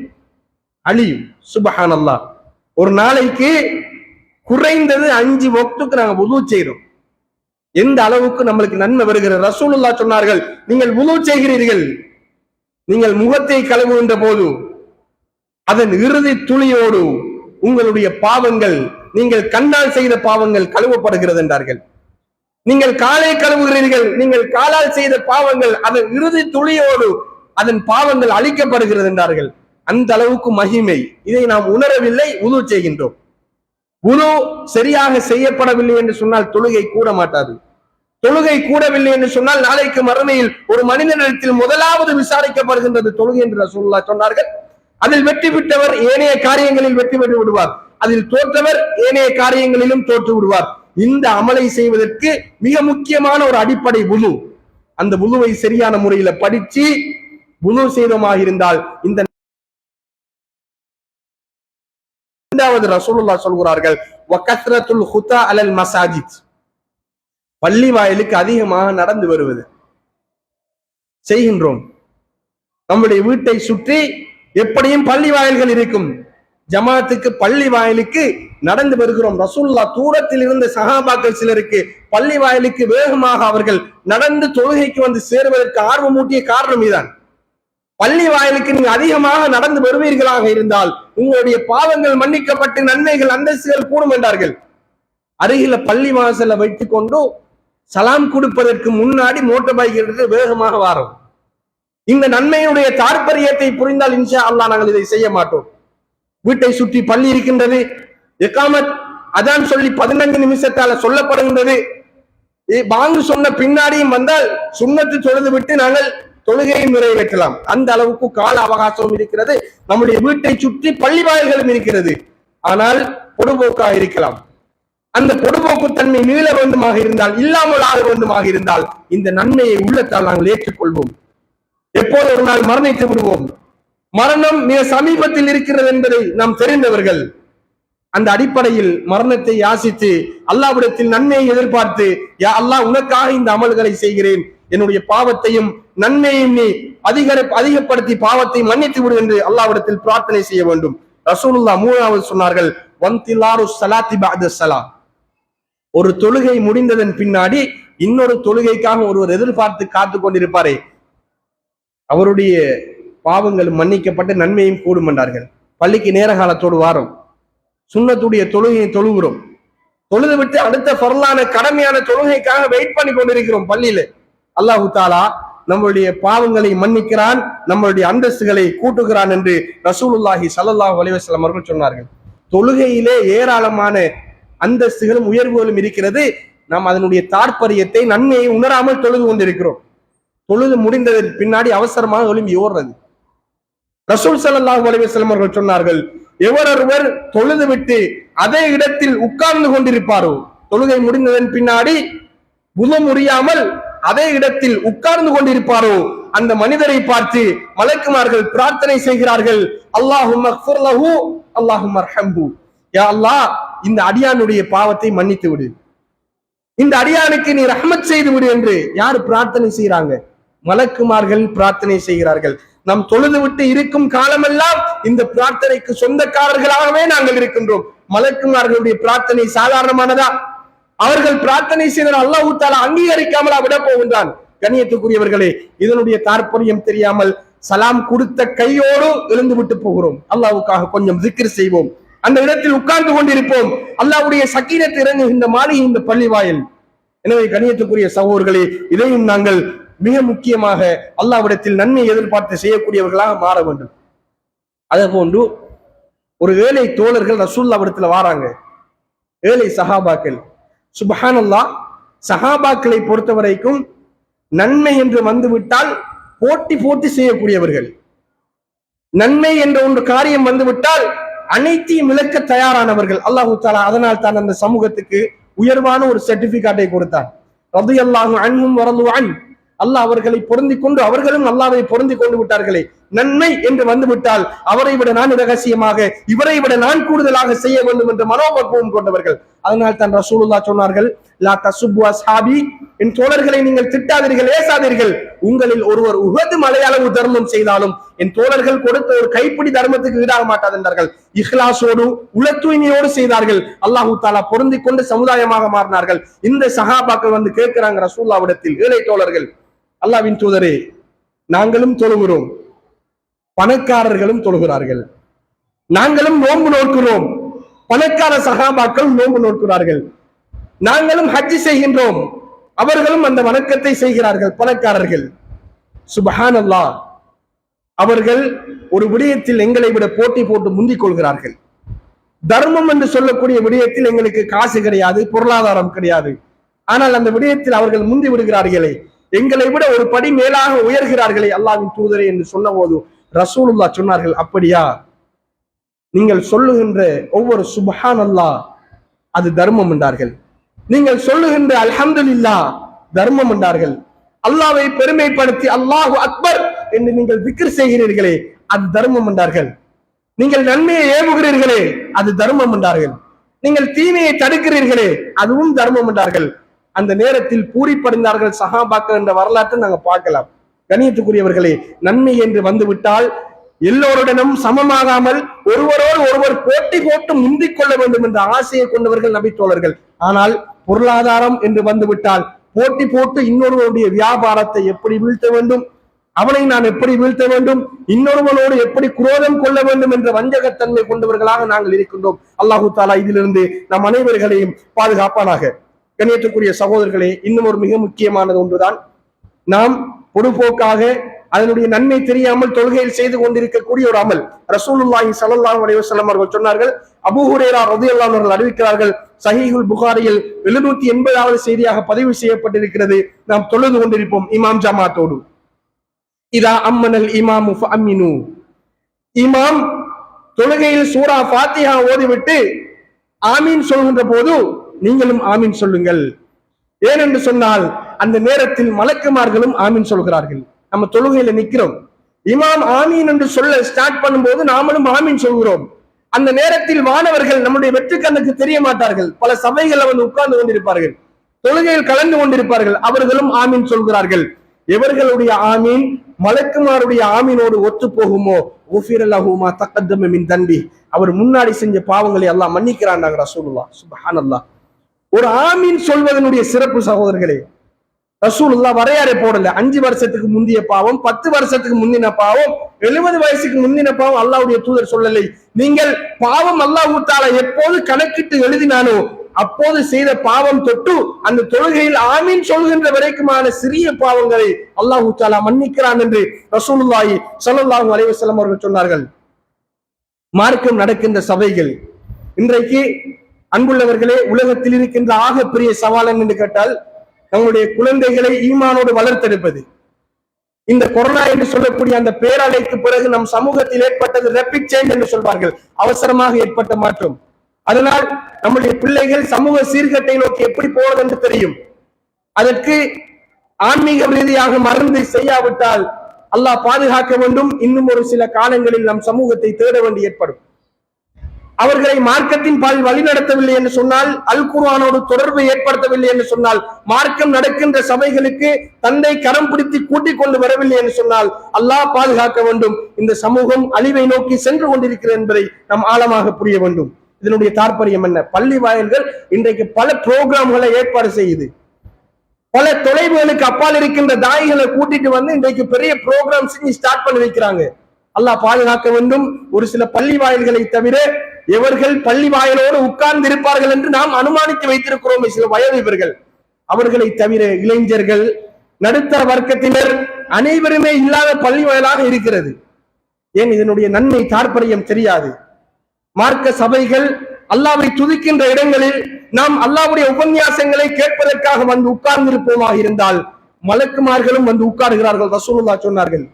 அழியும். சுப்ஹானல்லாஹ். ஒரு நாளைக்கு குறைந்தது 5 வக்துக்கு நாங்க வுது செய்றோம். எந்த அளவுக்கு நம்மளுக்கு நன்மை வருகிறது. ரசூலுல்லாஹ் சொன்னார்கள், நீங்கள் வுது செய்கிறீர்கள், நீங்கள் முகத்தை கழுவுகின்ற போது அதன் இறுதி துளியோடு உங்களுடைய பாவங்கள், நீங்கள் கண்ணால் செய்த பாவங்கள் கழுவப்படுகிறது என்றார்கள். நீங்கள் காலை கழுவுகிறீர்கள், நீங்கள் காலால் செய்த பாவங்கள் அதன் இறுதி துளியோடு அதன் பாவங்கள் அழிக்கப்படுகிறது என்றார்கள். அந்த அளவுக்கு மகிமை. இதை நாம் உணரவில்லை, வுது செய்கின்றோம். வுது சரியாக செய்யப்படவில்லை என்று சொன்னால் தொழுகை கூட மாட்டாது. தொழுகை கூடவில்லை என்று சொன்னால் நாளைக்கு மறுமையில் ஒரு மனிதனிடத்தில் முதலாவது விசாரிக்கப்படுகின்றது தொழுகை என்று ரசூலுல்லாஹ் சொன்னார்கள். அதில் வெற்றி பெற்றவர் ஏனைய காரியங்களில் வெற்றி பெற்று விடுவார், அதில் தோற்றவர் ஏனைய காரியங்களிலும் தோற்று விடுவார். இந்த அமலை செய்வதற்கு மிக முக்கியமான ஒரு அடிப்படை வுது. அந்த வுதுவை சரியான முறையில படிச்சு வுது செய்தமாக இருந்தால் இந்த இரண்டாவது ரசூலுல்லாஹ் சொல்கிறார்கள், வகத்ரத்துல் ஹுதா அலல் மசாஜித், பள்ளி வாயிலுக்கு அதிகமாக நடந்து வருவது செய்கின்றோம். நம்முடைய வீட்டை சுற்றி எப்படியும் பள்ளி வாயில்கள் இருக்கும். ஜமாத்துக்கு பள்ளி வாயிலுக்கு நடந்து வருகிறோம். ரசூலுல்லாஹ் தூரத்தில் இருந்த சஹாபாக்கள் சிலருக்கு பள்ளி வாயிலுக்கு வேகமாக அவர்கள் நடந்து தொழுகைக்கு வந்து சேருவதற்கு ஆர்வமூட்டிய காரணம் இதுதான். பள்ளி வாயிலுக்கு நீங்க அதிகமாக நடந்து வருவீர்களாக இருந்தால் உங்களுடைய பாவங்கள் மன்னிக்கப்பட்டு நன்மைகள் அந்தஸ்துகள் கூடும் என்றார்கள். அருகில பள்ளி வாசலை வைத்துக் கொண்டு சலாம் கொடுப்பதற்கு முன்னாடி மோட்டார் பைக் எடுத்து வேகமாக வாரோம். இந்த நன்மையுடைய தாற்பயத்தை புரிந்தால் இன்ஷா அல்லாஹ் நாங்கள் இதை செய்ய மாட்டோம். வீட்டை சுற்றி பள்ளி இருக்கின்றது, இகாமத் அதான் சொல்லி 15 நிமிஷத்தால சொல்லப்படுகின்றது. பாங்கு சொன்ன பின்னாடியும் வந்தால் சுன்னத்து தொழுது விட்டு நாங்கள் தொழுகையை நிறைவேற்றலாம். அந்த அளவுக்கு கால அவகாசம் இருக்கிறது. நம்முடைய வீட்டை சுற்றி பள்ளி வாயில்களும் இருக்கிறது. ஆனால் பொடுபோக்காக இருக்கலாம். அந்த பொடுபோக்கு தன்மை மீள வேண்டுமாக இருந்தால், இல்லாமல் ஆக வேண்டுமாக இருந்தால் இந்த நன்மையை உள்ளத்தால் நாங்கள் ஏற்றுக்கொள்வோம். எப்போது ஒரு நாள் மரணித்து விடுவோம். மரணம் மிக சமீபத்தில் இருக்கிறது என்பதை நாம் தெரிந்தவர்கள். அந்த அடிப்படையில் மரணத்தை யாசித்து அல்லாஹ்விடத்தில் நன்மையை எதிர்பார்த்து, யா அல்லாஹ் உனக்காக இந்த அமல்களை செய்கிறேன், என்னுடைய பாவத்தையும் நன்மையையும் நீ அதிகப்படுத்தி பாவத்தை மன்னித்து விடு என்று அல்லாஹ்விடத்தில் பிரார்த்தனை செய்ய வேண்டும். ரசூலுல்லாஹ் மூணாவது சொன்னார்கள், வந்திலாரு ஸலாத்தி பஅத ஸலா, ஒரு தொழுகை முடிந்ததன் பின்னாடி இன்னொரு தொழுகைக்காக ஒருவர் எதிர்பார்த்து காத்து கொண்டிருப்பாரே, அவருடைய பாவங்கள் மன்னிக்கப்பட்டு நன்மையும் கூடும் என்றார்கள். பள்ளிக்கு நேர காலத்தோடு வாரம், சுன்னத்துடைய தொழுகையை தொழுகிறோம், தொழுது விட்டு அடுத்த ஃபர்லான கடமையான தொழுகைக்காக வெயிட் பண்ணி கொண்டிருக்கிறோம் பள்ளியில. அல்லாஹு தாலா நம்மளுடைய பாவங்களை மன்னிக்கிறான், நம்மளுடைய அந்தஸ்துகளை கூட்டுகிறான் என்று ரசூலுல்லாஹி ஸல்லல்லாஹு அலைஹி வஸல்லம் அவர்கள் சொன்னார்கள். தொழுகையிலே ஏராளமான அந்தஸ்துகளும் உயர்வுகளும் இருக்கிறது. நாம் அதனுடைய தாற்பயத்தை நன்மையை உணராமல் தொழுது கொண்டிருக்கிறோம். தொழுது முடிந்ததற்கு பின்னாடி அவசரமாக எழும்பி ஓடுறது. ரசூல் ஸல்லல்லாஹு அலைஹி வஸல்லம் அவர்கள் சொன்னார்கள், எவரொருவர் தொழுது விட்டு அதே இடத்தில் உட்கார்ந்து கொண்டிருப்பாரோ, தொழுகை முடிந்ததன் பின்னாடி வுது முடியாமல் அதே இடத்தில் உட்கார்ந்து கொண்டிருப்பாரோ, அந்த மனிதரை பார்த்து மலக்குமார்கள் பிரார்த்தனை செய்கிறார்கள், அல்லாஹும்ம க்ஃபிர் லஹு அல்லாஹும்ம அர்ஹம்ஹு, யா அல்லாஹ் இந்த அடியானுடைய பாவத்தை மன்னித்து விடு, இந்த அடியானுக்கு நீ ரஹ்மத் செய்து விடு என்று யார் பிரார்த்தனை செய்கிறாங்க? மலக்குமார்கள் பிரார்த்தனை செய்கிறார்கள். நாம் தொழுது விட்டு இருக்கும் காலமெல்லாம் இந்த பிரார்த்தனைக்கு சொந்தக்காரர்களாகவே நாங்கள் இருக்கின்றோம். மலக்குமார்களுடைய பிரார்த்தனை சாதாரணமானதா? அவர்கள் பிரார்த்தனை செய்த அல்லாஹ் தஆலா அங்கீகரிக்காமல் விட போகின்றான். கண்ணியத்துக்குரியவர்களே, இதனுடைய தாற்பயம் தெரியாமல் சலாம் கொடுத்த கையோடு எழுந்து விட்டு போகிறோம். அல்லாஹ்வுக்காக கொஞ்சம் திக்ர் செய்வோம், அந்த இடத்தில் உட்கார்ந்து கொண்டிருப்போம். அல்லாஹ்வுடைய சக்கீனத் இறங்குகின்ற மாளிகை இந்த பள்ளி வாயில். எனவே கண்ணியத்துக்குரிய சகோதரர்களே, இதையும் நாங்கள் மிக முக்கியமாக அல்லாஹ்விடத்தில் நன்மை எதிர்பார்த்து செய்யக்கூடியவர்களாக மாற வேண்டும். அதே போன்று ஒரு ஏழை தோழர்கள் ரசூலுல்லாஹ்விடத்துல வாராங்க, ஏழை சஹாபாக்கள். சுப்ஹானல்லாஹ், சஹாபாக்களை பொறுத்த வரைக்கும் நன்மை என்று வந்துவிட்டால் போட்டி போட்டி செய்யக்கூடியவர்கள். நன்மை என்ற ஒன்று காரியம் வந்துவிட்டால் அனைத்தையும் இழக்க தயாரானவர்கள். அல்லாஹு தஆலா அதனால் தான் அந்த சமூகத்துக்கு உயர்வான ஒரு சர்டிபிகேட்டை கொடுத்தார். ரலியல்லாஹு அன்ஹும் வரது அன், அல்லாஹ் அவர்களை பொருந்தி கொண்டு அவர்களும் அல்லாஹ்வை பொருந்தி கொண்டு விட்டார்களே, நன்மை என்று வந்துவிட்டால் அவரை விட நான் ரகசியமாக, இவரை விட நான் கூடுதலாக செய்ய வேண்டும் என்ற மனோபக்குவம் கொண்டவர்கள். அதனால் தான் ரசூலுல்லாஹ் சொன்னார்கள், லா தசுப்பு அஸ்ஹாபி, என் தோழர்களை நீங்கள் திட்டாதீர்கள், ஏசாதீர்கள். உங்களில் ஒருவர் உஹது மலையளவு தர்மம் செய்தாலும் என் தோழர்கள் கொடுத்த ஒரு கைப்பிடி தர்மத்துக்கு ஈடாக மாட்டாது என்றார்கள். இஹ்லாசோடு உள தூய்மையோடு செய்தார்கள். அல்லாஹு தாலா பொருந்தி கொண்டு சமுதாயமாக மாறினார்கள். இந்த சஹாபாக்கள் வந்து கேட்கிறாங்க ரசூலுல்லாஹ்விடத்தில், ஏழை தோழர்கள், அல்லாஹ்வின் தூதரே, நாங்களும் தொழுகிறோம், பணக்காரர்களும் தொழுகிறார்கள், நாங்களும் நோன்பு நோக்கிறோம், பணக்கார சஹாபாக்கள் நோன்பு நோக்கிறார்கள், நாங்களும் ஹஜ் செய்கின்றோம், அவர்களும் அந்த வணக்கத்தை செய்கிறார்கள், பணக்காரர்கள். சுப்ஹானல்லாஹ், அவர்கள் ஒரு விடயத்தில் எங்களை விட போட்டி போட்டு முந்திக் கொள்கிறார்கள். தர்மம் என்று சொல்லக்கூடிய விடயத்தில் எங்களுக்கு காசு கிடையாது, பொருளாதாரம் கிடையாது. ஆனால் அந்த விடயத்தில் அவர்கள் முந்தி விடுகிறார்களே, எங்களை விட ஒரு படி மேலாக உயர்கிறார்களே அல்லாஹ்வின் தூதரே என்று சொன்ன போது ரசூலுல்லாஹ் சொன்னார்கள், அப்படியா, நீங்கள் சொல்லுகின்ற ஒவ்வொரு சுப்ஹானல்லாஹ் அது தர்மம் என்றார்கள். நீங்கள் சொல்லுகின்ற அல்ஹம்துலில்லாஹ் தர்மம் என்றார்கள். அல்லாஹ்வை பெருமைப்படுத்தி அல்லாஹு அக்பர் என்று நீங்கள் திக்ர் செய்கிறீர்களே அது தர்மம் என்றார்கள். நீங்கள் நன்மையை ஏவுகிறீர்களே அது தர்மம் என்றார்கள். நீங்கள் தீமையை தடுக்கிறீர்களே அதுவும் தர்மம் என்றார்கள். அந்த நேரத்தில் பூரிப்படைந்தார்கள் சஹாபாக்கள் என்ற வரலாற்றை நாங்க பார்க்கலாம். கண்ணியத்துக்குரியவர்களே, நன்மை என்று வந்துவிட்டால் எல்லோருடனும் சமமாகாமல் ஒருவரோடு ஒருவர் போட்டி போட்டு முந்திக் கொள்ள வேண்டும் என்ற ஆசையை கொண்டவர்கள் நபி தோழர்கள். ஆனால் பொருளாதாரம் என்று வந்துவிட்டால் போட்டி போட்டு இன்னொருவருடைய வியாபாரத்தை எப்படி வீழ்த்த வேண்டும், அவனை நான் எப்படி வீழ்த்த வேண்டும், இன்னொருவனோடு எப்படி குரோதம் கொள்ள வேண்டும் என்ற வஞ்சகத்தன்மை கொண்டவர்களாக நாங்கள் இருக்கின்றோம். அல்லாஹு தாலா இதிலிருந்து நம் அனைவர்களையும் பாதுகாப்பானாக. கண்ணியத்துக்குரிய சகோதரர்களே, இன்னும் ஒரு மிக முக்கியமானது ஒன்றுதான், நாம் பொதுப்போக்காக அதனுடைய நன்மை தெரியாமல் தொழுகையில் செய்து கொண்டிருக்கக்கூடிய ஒரு அமல். ரசூலுல்லாஹி ஸல்லல்லாஹு அலைஹி வஸல்லம் அவர்கள் சொன்னார்கள், அபூ ஹுரைரா ரலியல்லாஹு அன்ஹு அவர்கள் அறிவிக்கிறார்கள், சஹீஹுல் புகாரியில் 780வது செய்தியாக பதிவு செய்யப்பட்டிருக்கிறது. நாம் தொழுது கொண்டிருப்போம் இமாம் ஜமாத்தோடு. இதா அம்மனல் இமாமு ஃபஅமினு, இமாம் தொழுகையில் சூரா ஃபாத்திஹா ஓதிவிட்டு ஆமீன் சொல்கின்ற போது நீங்களும் ஆமீன் சொல்லுங்கள். ஏனென்று சொன்னால் அந்த நேரத்தில் மலக்குமார்களும் ஆமீன் சொல்கிறார்கள். நம்ம தொழுகையில நிக்கிறோம், இமாம் ஆமீன் என்று சொல்ல ஸ்டார்ட் பண்ணும்போது நாமளும் ஆமீன் சொல்கிறோம். அந்த நேரத்தில் மாணவர்கள் நம்முடைய வெற்றி கண்ணுக்கு தெரிய மாட்டார்கள். பல சபைகள் வந்து உட்கார்ந்து கொண்டிருப்பார்கள், தொழுகையில் கலந்து கொண்டிருப்பார்கள், அவர்களும் ஆமீன் சொல்கிறார்கள். எவர்களுடைய ஆமீன் மலக்குமாருடைய ஆமீனோடு ஒத்து போகுமோ உஃபிரலஹுமா தகத்தம மின் தன்பி, அவர் முன்னாடி செஞ்ச பாவங்களை எல்லாம் மன்னிக்கிறான் ரசூலுல்லாஹ். சுப்ஹானல்லாஹ். ஒரு ஆமீன் சொல்வதனுடைய சிறப்பு சகோதரர்களே, ரசூலுல்லாஹ் வரையறை போடல. 5 வருஷத்துக்கு முந்திய பாவம், 10 வருஷத்துக்கு முந்தின பாவம், 70 வயசுக்கு முந்தின பாவம் அல்லாஹ்வுடைய தூதர் சொல்லலை. நீங்கள் பாவம் அல்லாஹ் தஆலா எப்போது கணக்கிட்டு எழுதினானோ அப்போது செய்த பாவம் தொட்டு அந்த தொழுகையில் ஆமீன் சொல்கின்ற வரைக்குமான சிறிய பாவங்களை அல்லாஹ் தஆலா மன்னிக்கிறான் என்று ரசூலுல்லாஹி ஸல்லல்லாஹு அலைஹி வஸல்லம் அவர்கள் சொன்னார்கள். மார்க்கம் நடக்கின்ற சபைகள் இன்றைக்கு அன்புள்ளவர்களே, உலகத்தில் இருக்கின்ற ஆகப்பெரிய சவால் என்று கேட்டால் நம்முடைய குழந்தைகளை ஈமானோடு வளர்த்தெடுப்பது. இந்த கொரோனா என்று சொல்லக்கூடிய அந்த பேரலைக்கு பிறகு நம் சமூகத்தில் ஏற்பட்டது ரேபிட் சேஞ்ச் என்று சொல்வார்கள், அவசரமாக ஏற்பட்ட மாற்றம். அதனால் நம்முடைய பிள்ளைகள் சமூக சீர்கேட்டை நோக்கி எப்படி போவது என்று தெரியும். அதற்கு ஆன்மீக ரீதியாக மருந்து செய்யாவிட்டால் அல்லாஹ் பாதுகாக்க வேண்டும். இன்னும் ஒரு சில காலங்களில் நம் சமூகத்தை தேட வேண்டி ஏற்படும். அவர்களை மார்க்கத்தின் பால் வழிநடத்தவில்லை என்று சொன்னால், அல் குர்ஆனோடு தொடர்பை ஏற்படுத்தவில்லை என்று சொன்னால், மார்க்கம் நடக்கின்ற சபைகளுக்கு தந்தை கரம் பிடித்து கூட்டிக் கொண்டு வரவில்லை என்று சொன்னால் அல்லாஹ் பாதுகாக்க வேண்டும். இந்த சமூகம் அழிவை நோக்கி சென்று கொண்டிருக்கிறது என்பதை நாம் ஆழமாக புரிய வேண்டும். இதனுடைய தாற்பயம் என்ன? பள்ளி வாயில்கள் இன்றைக்கு பல புரோகிராம்களை ஏற்பாடு செய்யுது. பல தொலைவுகளுக்கு அப்பால் இருக்கின்ற தாய்களை கூட்டிட்டு வந்து இன்றைக்கு பெரிய புரோகிராம் செஞ்சு ஸ்டார்ட் பண்ணி வைக்கிறாங்க. அல்லாஹ் பாதுகாக்க வேண்டும். ஒரு சில பள்ளி வாயில்களை தவிர எவர்கள் பள்ளி வாயிலோடு உட்கார்ந்து இருப்பார்கள் என்று நாம் அனுமானித்து வைத்திருக்கிறோம் சில வயோதிபர்கள். அவர்களை தவிர இளைஞர்கள், நடுத்தர வர்க்கத்தினர் அனைவருமே இல்லாத பள்ளி வாயிலாக இருக்கிறது. ஏன்? இதனுடைய நன்மை தாற்பயம் தெரியாது. மார்க்க சபைகள் அல்லாஹ்வை துதிக்கின்ற இடங்களில் நாம் அல்லாஹ்வுடைய உபன்யாசங்களை கேட்பதற்காக வந்து உட்கார்ந்திருப்போமாக இருந்தால் மலக்குமார்களும் வந்து உட்காருகிறார்கள். ரசூலுல்லாஹ் சொன்னார்கள்,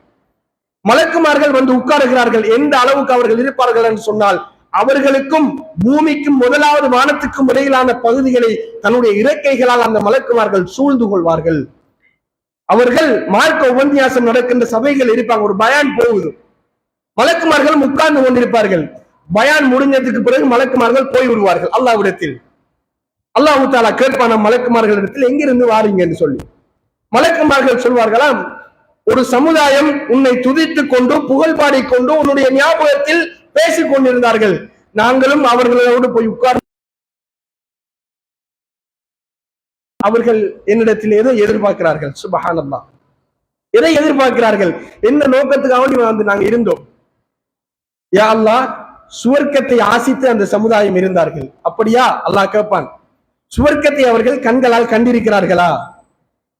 மலக்குமார்கள் வந்து உட்காருகிறார்கள். எந்த அளவுக்கு அவர்கள் இருப்பார்கள் என்று சொன்னால், அவர்களுக்கும் பூமிக்கும் முதலாவது வானத்துக்கும் இடையிலான பகுதிகளை தன்னுடைய இறக்கைகளால் அந்த மலக்குமார்கள் சூழ்ந்து கொள்வார்கள். அவர்கள் மார்க்க உபன்யாசம் நடக்கின்ற சபைகள் இருப்பாங்க, ஒரு பயான் போகுது, மலக்குமார்கள் உட்கார்ந்து கொண்டிருப்பார்கள். பயான் முடிஞ்சதுக்கு பிறகு மலக்குமார்கள் போய் விடுவார்கள் அல்லாஹ்விடத்தில். அல்லாஹ் தஆலா கேட்பான மலக்குமார்களிடத்தில் எங்கிருந்து வாரீங்க என்று சொல்லி. மலக்குமார்கள் சொல்வார்களாம், ஒரு சமுதாயம் உன்னை துதித்துக் கொண்டு புகழ் பாடிக்கொண்டு உன்னுடைய ஞாபகத்தில் பேசிக் கொண்டிருந்தார்கள், நாங்களும் அவர்களோடு போய் உட்கார்ந்து அவர்கள் என்னிடத்தில் ஏதோ எதிர்பார்க்கிறார்கள். சுப்ஹானல்லாஹ், எதை எதிர்பார்க்கிறார்கள், என்ன நோக்கத்துக்காக வந்து நாங்க இருந்தோம். யா அல்லாஹ், சுவர்க்கத்தை ஆசித்து அந்த சமுதாயம் இருந்தார்கள். அப்படியா? அல்லாஹ் கேட்பான், சுவர்க்கத்தை அவர்கள் கண்களால் கண்டிருக்கிறார்களா?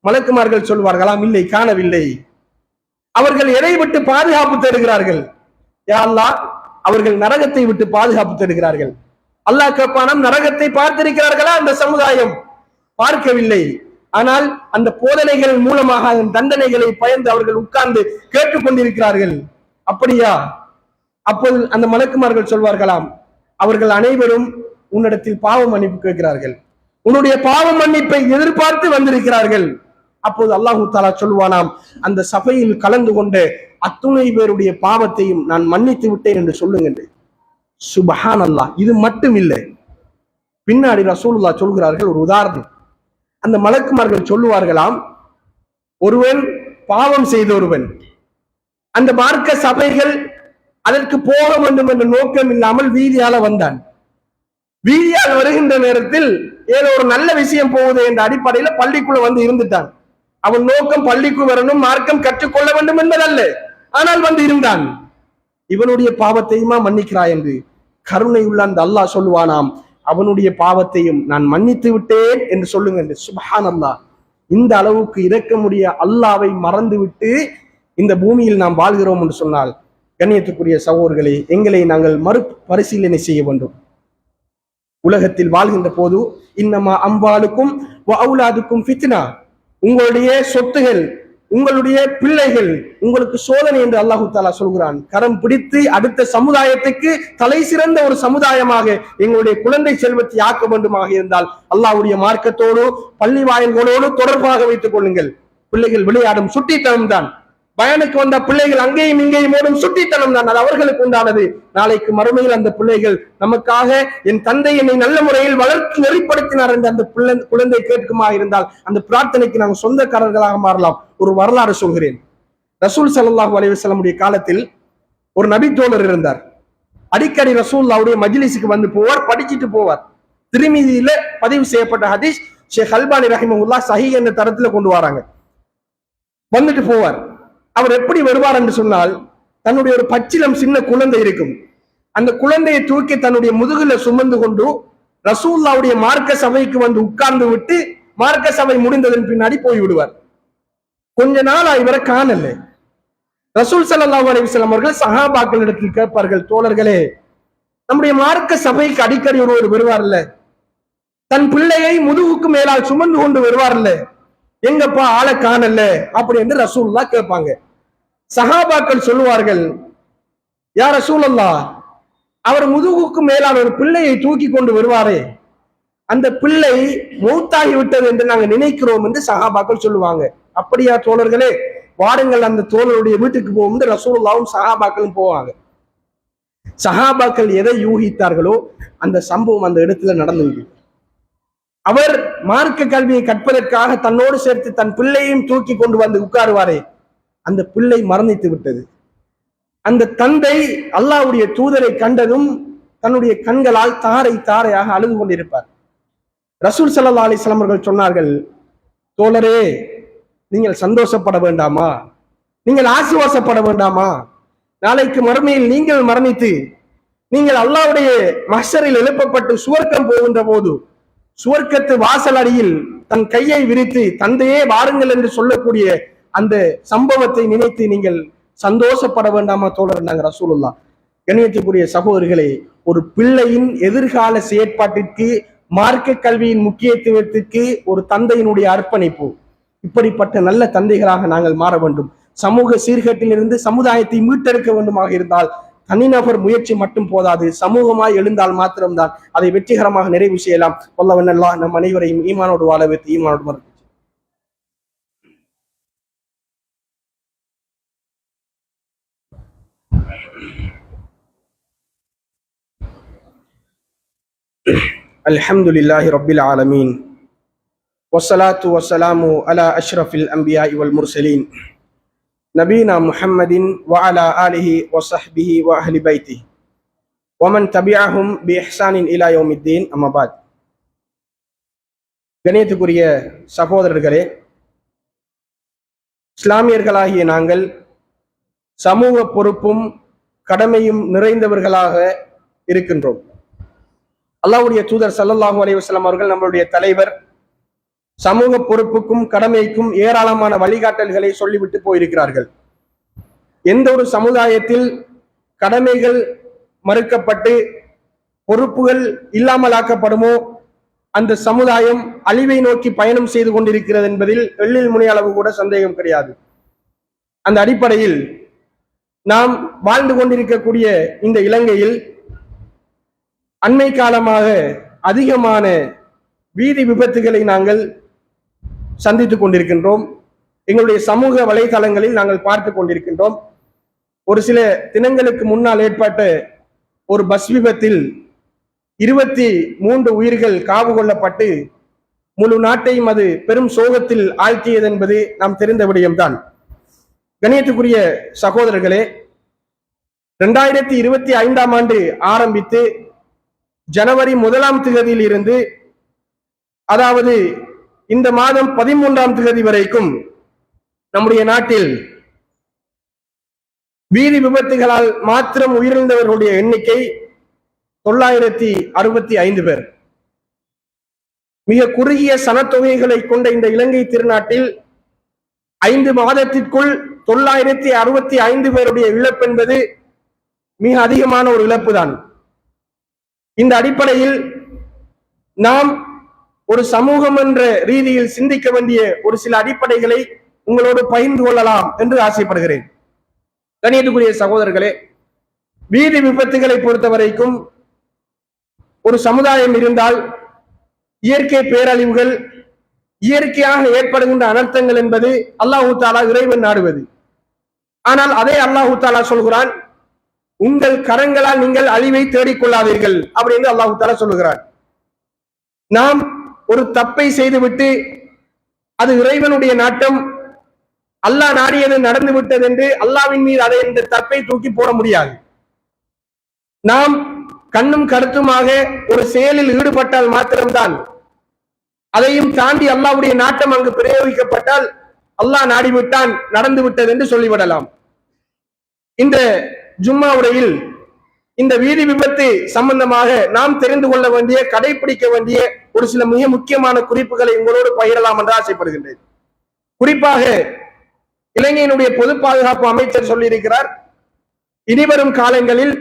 மலக்குமார்கள் சொல்வார்களாம், இல்லை, காணவில்லை. அவர்கள் எதை விட்டு பாதுகாப்பு தேடுகிறார்கள்? யா அல்லாஹ், அவர்கள் நரகத்தை விட்டு பாதுகாப்பு தேடுகிறார்கள். அல்லாஹ் கேட்பானாம், நரகத்தை பார்த்திருக்கிறார்களா அந்த சமுதாயம்? பார்க்கவில்லை. ஆனால் அந்த போதனைகள் மூலமாக அதன் தண்டனைகளை பயந்து அவர்கள் உட்கார்ந்து கேட்டுக் கொண்டிருக்கிறார்கள். அப்படியா? அப்போது அந்த மலக்குமார்கள் சொல்வார்களாம், அவர்கள் அனைவரும் உன்னிடத்தில் பாவ மன்னிப்பு கேட்கிறார்கள், உன்னுடைய பாவ மன்னிப்பை எதிர்பார்த்து வந்திருக்கிறார்கள். அப்போது அல்லாஹு தஆலா சொல்வானாம், அந்த சபையில் கலந்து கொண்ட அத்துணை பேருடைய பாவத்தையும் நான் மன்னித்து விட்டேன் என்று சொல்லுங்க. சுப்ஹானல்லாஹ். இது மட்டும் இல்லை, பின்னாடி ரசூலுல்லாஹ் சொல்கிறார்கள் ஒரு உதாரணம். அந்த மலக்குமார்கள் சொல்லுவார்களாம், ஒருவன் பாவம் செய்த ஒருவன் அந்த மார்க்க சபைகள் அதற்கு போக வேண்டும் என்ற நோக்கம் இல்லாமல் வீதியால வந்தான். வீதியால் வருகின்ற நேரத்தில் ஏதோ ஒரு நல்ல விஷயம் போகுது என்ற அடிப்படையில பள்ளிக்குள்ள வந்து இருந்துட்டான். அவன் நோக்கம் பள்ளிக்கு வரணும், மார்க்கம் கற்றுக்கொள்ள வேண்டும் என்பதல்ல, ஆனால் வந்து இருந்தான். இவனுடைய பாவத்தையுமா மன்னிக்கிறாய் என்று கருணை உள்ள அந்த அல்லாஹ் சொல்லுவானாம், அவனுடைய பாவத்தையும் நான் மன்னித்து விட்டேன் என்று சொல்லுங்க என்று. சுப்ஹானல்லாஹ். இந்த அளவுக்கு இரக்கமுடைய அல்லாவை மறந்து விட்டு இந்த பூமியில் நாம் வாழ்கிறோம் என்று சொன்னால், கண்ணியத்துக்குரிய சகோதரர்களே, எங்களை நாங்கள் மறுபரிசீலனை செய்ய வேண்டும். உலகத்தில் வாழ்கின்ற போது இன்னமா அம்வாலுக்கும் வஅவுலாதுக்கும் ஃபித்னா, உங்களுடைய சொத்துகள், உங்களுடைய பிள்ளைகள் உங்களுக்கு சோதனை என்று அல்லாஹு தஆலா சொல்கிறான். கரம் பிடித்து அடுத்த சமுதாயத்துக்கு தலை சிறந்த ஒரு சமுதாயமாக எங்களுடைய குழந்தை செல்வத்தை ஆக்க வேண்டுமாக இருந்தால் அல்லாஹ்வுடைய மார்க்கத்தோடு பள்ளி வாயில்களோடு தொடர்பாக வைத்துக் கொள்ளுங்கள். பிள்ளைகள் விளையாடும் சுட்டித்தனம் தான். பயனுக்கு வந்த பிள்ளைகள் அங்கேயும் இங்கேயும் ஓடும் சுட்டித்தனம் தான், அது அவர்களுக்கு உண்டானது. நாளைக்கு மறுமையில் அந்த பிள்ளைகள் நமக்காக என் தந்தை என்னை நல்ல முறையில் வளர்த்து நெறிப்படுத்தினார் என்று அந்த குழந்தை கேட்குமா இருந்தால் அந்த பிரார்த்தனைக்கு நாங்கள் சொந்தக்காரர்களாக மாறலாம். ஒரு வரலாறு சொல்கிறேன். ரசூல் ஸல்லல்லாஹு அலைஹி வஸல்லம் உடைய காலத்தில் ஒரு நபி தோழர் இருந்தார். அடிக்கடி ரசூலுல்லாஹ்வுடைய மஜ்லிஸுக்கு வந்து போவார், படிச்சுட்டு போவார். திர்மிதியில பதிவு செய்யப்பட்ட ஹதீஸ், ஷேக் அல்பானி ரஹிமஹுல்லாஹ் சஹீஹ் என்ற தரத்துல கொண்டு வராங்க. வந்துட்டு போவார். அவர் எப்படி வருவார் என்று சொன்னால், தன்னுடைய ஒரு பச்சிலம் சின்ன குழந்தை இருக்கும், அந்த குழந்தையை தூக்கி தன்னுடைய முதுகுல சுமந்து கொண்டு ரசூலுல்லாஹ்வுடைய மார்க்க சபைக்கு வந்து உட்கார்ந்து விட்டு மார்க்க சபை முடிந்ததன் பின்னாடி போய் விடுவார். கொஞ்ச நாள் இவரை காணல. ரசூல் ஸல்லல்லாஹு அலைஹி வஸல்லம் அவர்கள் சஹாபாக்களிடத்தில் கேட்பார்கள், தோழர்களே, நம்முடைய மார்க்க சபைக்கு அடிக்கடி ஒருவர் வருவார்ல, தன் பிள்ளையை முதுகுக்கு மேலால் சுமந்து கொண்டு வருவார்ல, எங்கப்பா ஆளை காணல அப்படி என்று ரசூலுல்லாஹ் கேட்பாங்க. சஹாபாக்கள் சொல்லுவார்கள், யா ரசூலல்லாஹ், அவர் முதுகுக்கு மேலான ஒரு பிள்ளையை தூக்கி கொண்டு வருவாரே, அந்த பிள்ளை மௌத்தாகி விட்டது என்று நாங்கள் நினைக்கிறோம் என்று சஹாபாக்கள் சொல்லுவாங்க. அப்படியா தோழர்களே, வாருங்கள் அந்த தோழருடைய வீட்டுக்கு போகும் ரசூலுல்லாஹும் சஹாபாக்களும் போவாங்க. சஹாபாக்கள் எதை யூகித்தார்களோ அந்த சம்பவம் அந்த இடத்துல நடந்தது. அவர் மார்க்க கல்வியை கற்பதற்காக தன்னோடு சேர்த்து தன் பிள்ளையும் தூக்கி கொண்டு வந்து உட்காருவாரே, அந்த பிள்ளை மரணித்து விட்டது. அந்த தந்தை அல்லாஹ்வுடைய தூதரை கண்டதும் தன்னுடைய கண்களால் தாரை தாரையாக அழுது கொண்டிருப்பார். ரசூல் ஸல்லல்லாஹு அலைஹி வஸல்லம் அவர்கள் சொன்னார்கள், தோழரே, நீங்கள் சந்தோஷப்பட வேண்டாமா? நீங்கள் ஆசுவாசப்பட வேண்டாமா? நாளைக்கு மறுமையில் நீங்கள் மரணித்து நீங்கள் அல்லாஹ்வுடைய மஹ்ஷரில் எழுப்பப்பட்டு சுவர்க்கம் போகின்ற போது சுவர்க்கத்து வாசல் அடியில் தன் கையை விரித்து தந்தையே வாருங்கள் என்று சொல்லக்கூடிய அந்த சம்பவத்தை நினைத்து நீங்கள் சந்தோஷப்பட வேண்டாமா தோழர்? நாங்க ரசூலுல்லாஹ். கண்ணியத்துக்குரிய சகோதரர்களே, ஒரு பிள்ளையின் எதிர்கால செயற்பாட்டிற்கு மார்க்க கல்வியின் முக்கியத்துவத்திற்கு ஒரு தந்தையினுடைய அர்ப்பணிப்பு, இப்படிப்பட்ட நல்ல தந்தைகளாக நாங்கள் மாற வேண்டும். சமூக சீர்கேட்டிலிருந்து சமுதாயத்தை மீட்டெடுக்க வேண்டுமாக இருந்தால் தனிநபர் முயற்சி மட்டும் போதாது, சமூகமாய் எழுந்தால் மாத்திரம்தான் அதை வெற்றிகரமாக நிறைவு செய்யலாம். வல்லவன் அல்லாஹ் நம் அனைவரையும் ஈமானோடு வாழ வைத்து ஈமானோடு மறு الحمد لله رب العالمين والصلاة والسلام على أشرف الأنبياء والمرسلين نبينا محمد وعلى آله وصحبه وأهل بيته ومن تبعهم بإحسان إلى يوم الدين أما بعد. கணியத்துக்குரிய சகோதரர்களே, இஸ்லாமியர்களாகிய நாங்கள் சமூக பொறுப்பும் கடமையும் நிறைந்தவர்களாக இருக்கின்றோம். அல்லாஹ்வுடைய தூதர் ஸல்லல்லாஹு அலைஹி வஸல்லம் அவர்கள், நம்மளுடைய தலைவர், சமூக பொறுப்புக்கும் கடமைக்கும் ஏராளமான வழிகாட்டல்களை சொல்லிவிட்டு போயிருக்கிறார்கள். எந்த ஒரு சமுதாயத்தில் கடமைகள் மறுக்கப்பட்டு பொறுப்புகள் இல்லாமலாக்கப்படுமோ அந்த சமுதாயம் அழிவை நோக்கி பயணம் செய்து கொண்டிருக்கிறது என்பதில் எள்ளில் முனை அளவு கூட சந்தேகம் கிடையாது. அந்த அடிப்படையில் நாம் வாழ்ந்து கொண்டிருக்கக்கூடிய இந்த இலங்கையில் அண்மை காலமாக அதிகமான வீதி விபத்துகளை நாங்கள் சந்தித்துக் கொண்டிருக்கின்றோம். எங்களுடைய சமூக வலைதளங்களில் நாங்கள் பார்த்து கொண்டிருக்கின்றோம். ஒரு சில தினங்களுக்கு முன்னால் ஏற்பட்ட ஒரு பஸ் விபத்தில் 23 உயிர்கள் காவு கொள்ளப்பட்டு முழு நாட்டையும் அது பெரும் சோகத்தில் ஆழ்த்தியது என்பது நாம் தெரிந்த விடயம்தான். கணியத்துக்குரிய சகோதரர்களே, 2025ஆம் ஆண்டு ஆரம்பித்து ஜனவரி 1ஆம் தேதியில் இருந்து, அதாவது இந்த மாதம் 13ஆம் தேதி வரைக்கும் நம்முடைய நாட்டில் வீதி விபத்துகளால் மாத்திரம் உயிரிழந்தவர்களுடைய எண்ணிக்கை 965 பேர். மிக குறுகிய சனத்தொகைகளை கொண்ட இந்த இலங்கை திருநாட்டில் 5 மாதத்திற்குள் 965 பேருடைய இழப்பு என்பது மிக அதிகமான ஒரு இழப்பு தான். இந்த அடிப்படையில் நாம் ஒரு சமூகம் என்ற ரீதியில் சிந்திக்க வேண்டிய ஒரு சில அடிப்படைகளை உங்களோடு பகிர்ந்து கொள்ளலாம் என்று ஆசைப்படுகிறேன். கணியத்துக்குரிய சகோதரர்களே, வீதி விபத்துகளை பொறுத்த வரைக்கும் ஒரு சமுதாயம் இருந்தால் இயற்கை பேரழிவுகள், இயற்கையாக ஏற்படுகின்ற அனர்த்தங்கள் என்பது அல்லாஹு தாலா இறைவன் நாடுவது. ஆனால் அதே அல்லாஹு தாலா சொல்கிறான், உங்கள் கரங்களால் நீங்கள் அழிவை தேடிக்கொள்ளாதீர்கள் அப்படின்னு அல்லாஹு தாலா சொல்லுகிறான். நாம் ஒரு தப்பை செய்துவிட்டு அது இறைவனுடைய நாட்டம், அல்லாஹ் நாடியது நடந்து விட்டது என்று அல்லாஹ்வின் மீது அதை இந்த தப்பை தூக்கி போட முடியாது. நாம் கண்ணும் கருத்துமாக ஒரு செயலில் ஈடுபட்டால் மாத்திரம்தான், அதையும் தாண்டி அல்லாஹ்வுடைய நாட்டம் அங்கு பிரயோகிக்கப்பட்டால் அல்லாஹ் நாடிவிட்டான், நடந்து விட்டது என்று சொல்லிவிடலாம். இந்த ஜும்மா உரையில் இந்த வீதி விபத்து சம்பந்தமாக நாம் தெரிந்து கொள்ள வேண்டிய, கடைபிடிக்க வேண்டிய ஒரு சில மிக முக்கியமான குறிப்புகளை உங்களோடு பகிரலாம் என்று ஆசைப்படுகின்றேன். குறிப்பாக இலங்கையினுடைய பொது பாதுகாப்பு அமைச்சர் சொல்லியிருக்கிறார், இனிவரும் காலங்களில்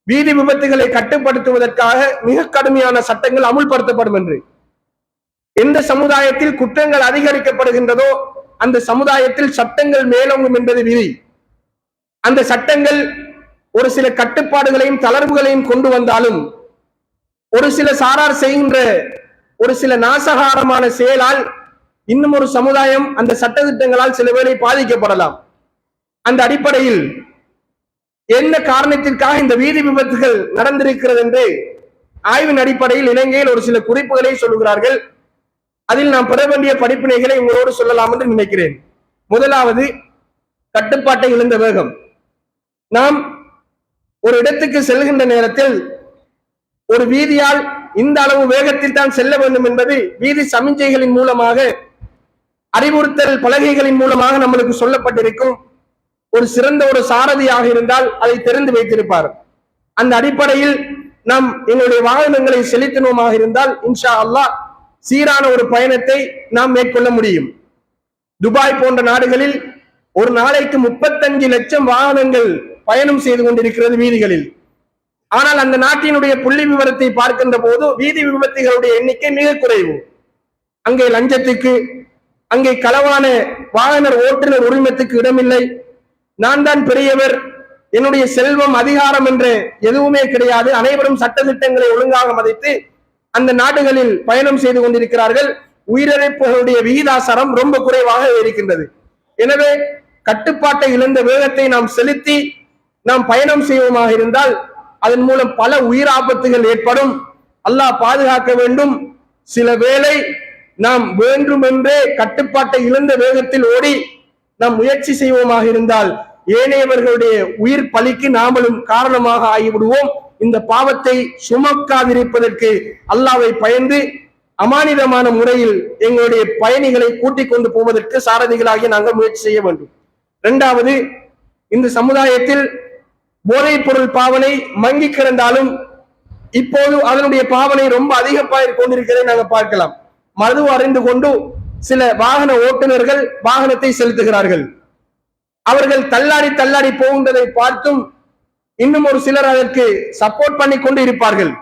வீதி விபத்துகளை கட்டுப்படுத்துவதற்காக மிக கடுமையான சட்டங்கள் அமுல்படுத்தப்படும் என்று. எந்த சமுதாயத்தில் குற்றங்கள் அதிகரிக்கப்படுகின்றதோ அந்த சமுதாயத்தில் சட்டங்கள் மேலோங்கும் என்பது விதி. அந்த சட்டங்கள் ஒரு சில கட்டுப்பாடுகளையும் தளர்வுகளையும் கொண்டு வந்தாலும் ஒரு சில சாரார் செய்கின்ற ஒரு சில நாசகாரமான செயலால் இன்னும் ஒரு சமுதாயம் அந்த சட்டத்திட்டங்களால் சில வேளை பாதிக்கப்படலாம். அந்த அடிப்படையில் என்ன காரணத்திற்காக இந்த வீதி விபத்துகள் நடந்திருக்கிறது என்று ஆய்வின் அடிப்படையில் இலங்கையில் ஒரு சில குறிப்புகளை சொல்லுகிறார்கள். அதில் நாம் பெற வேண்டிய படிப்பினைகளை உங்களோடு சொல்லலாம் என்று நினைக்கிறேன். முதலாவது, கட்டுப்பாட்டை இழந்த வேகம். நாம் ஒரு இடத்துக்கு செல்கின்ற நேரத்தில் ஒரு வீதியால் இந்த அளவு வேகத்தில் தான் செல்ல வேண்டும் என்பது வீதி சமிஞ்சைகளின் மூலமாக, அறிவுறுத்தல் பலகைகளின் மூலமாக நம்மளுக்கு சொல்லப்பட்டிருக்கும். ஒரு சிறந்த ஒரு சாரதியாக இருந்தால் அதை தெரிந்து வைத்திருப்பார். அந்த அடிப்படையில் நாம் எங்களுடைய வாகனங்களை செலுத்தினோமாக இருந்தால் இன்ஷா அல்லாஹ் சீரான ஒரு பயணத்தை நாம் மேற்கொள்ள முடியும். துபாய் போன்ற நாடுகளில் ஒரு நாளைக்கு 35 லட்சம் வாகனங்கள் பயணம் செய்து கொண்டிருக்கிறது வீதிகளில். ஆனால் அந்த நாட்டினுடைய புள்ளி விவரத்தை பார்க்கின்ற போது வீதி விபத்துகளுடைய எண்ணிக்கை மிக குறைவு. அங்கே லஞ்சத்துக்கு, அங்கே களவான வாகனர் ஓட்டுநர் உரிமத்துக்கு இடமில்லை. நான் தான் பெரியவர், என்னுடைய செல்வம் அதிகாரம் என்று எதுவுமே கிடையாது. அனைவரும் சட்டத்திட்டங்களை ஒழுங்காக மதித்து அந்த நாடுகளில் பயணம் செய்து கொண்டிருக்கிறார்கள். உயிரிழப்புகளுடைய விகிதாசாரம் ரொம்ப குறைவாக இருக்கின்றது. எனவே கட்டுப்பாட்டை இழந்த வேகத்தை நாம் செலுத்தி நாம் பயணம் செய்வோமாக இருந்தால் அதன் மூலம் பல உயிர் ஆபத்துகள் ஏற்படும். அல்லாஹ் பாதுகாக்க வேண்டும். சில வேளை நாம் வேண்டுமென்றே கட்டுப்பாட்டை இழந்த வேகத்தில் ஓடி நாம் முயற்சி செய்வோமாக இருந்தால் ஏனையவர்களுடைய உயிர் பலிக்கு நாமளும் காரணமாக ஆகிவிடுவோம். இந்த பாவத்தை சுமக்காதிருப்பதற்கு அல்லாஹ்வை பயந்து அமானிதமான முறையில் எங்களுடைய பயணிகளை கூட்டிக் கொண்டு போவதற்கு சாரதிகளாகி நாங்கள் முயற்சி செய்ய வேண்டும். இரண்டாவது, இந்த சமுதாயத்தில் போதைப் பொருள் பாவனை மங்கி கிடந்தாலும் இப்போது அதனுடைய பாவனை ரொம்ப அதிகமாக கொண்டிருக்கிறதை நாங்கள் பார்க்கலாம். மது அறிந்து கொண்டு சில வாகன ஓட்டுநர்கள் வாகனத்தை செலுத்துகிறார்கள். அவர்கள் தள்ளாடி தள்ளாடி போகின்றதை பார்த்தும் இன்னும் ஒரு சிலர் அதற்கு சப்போர்ட் பண்ணி கொண்டு இருப்பார்கள்.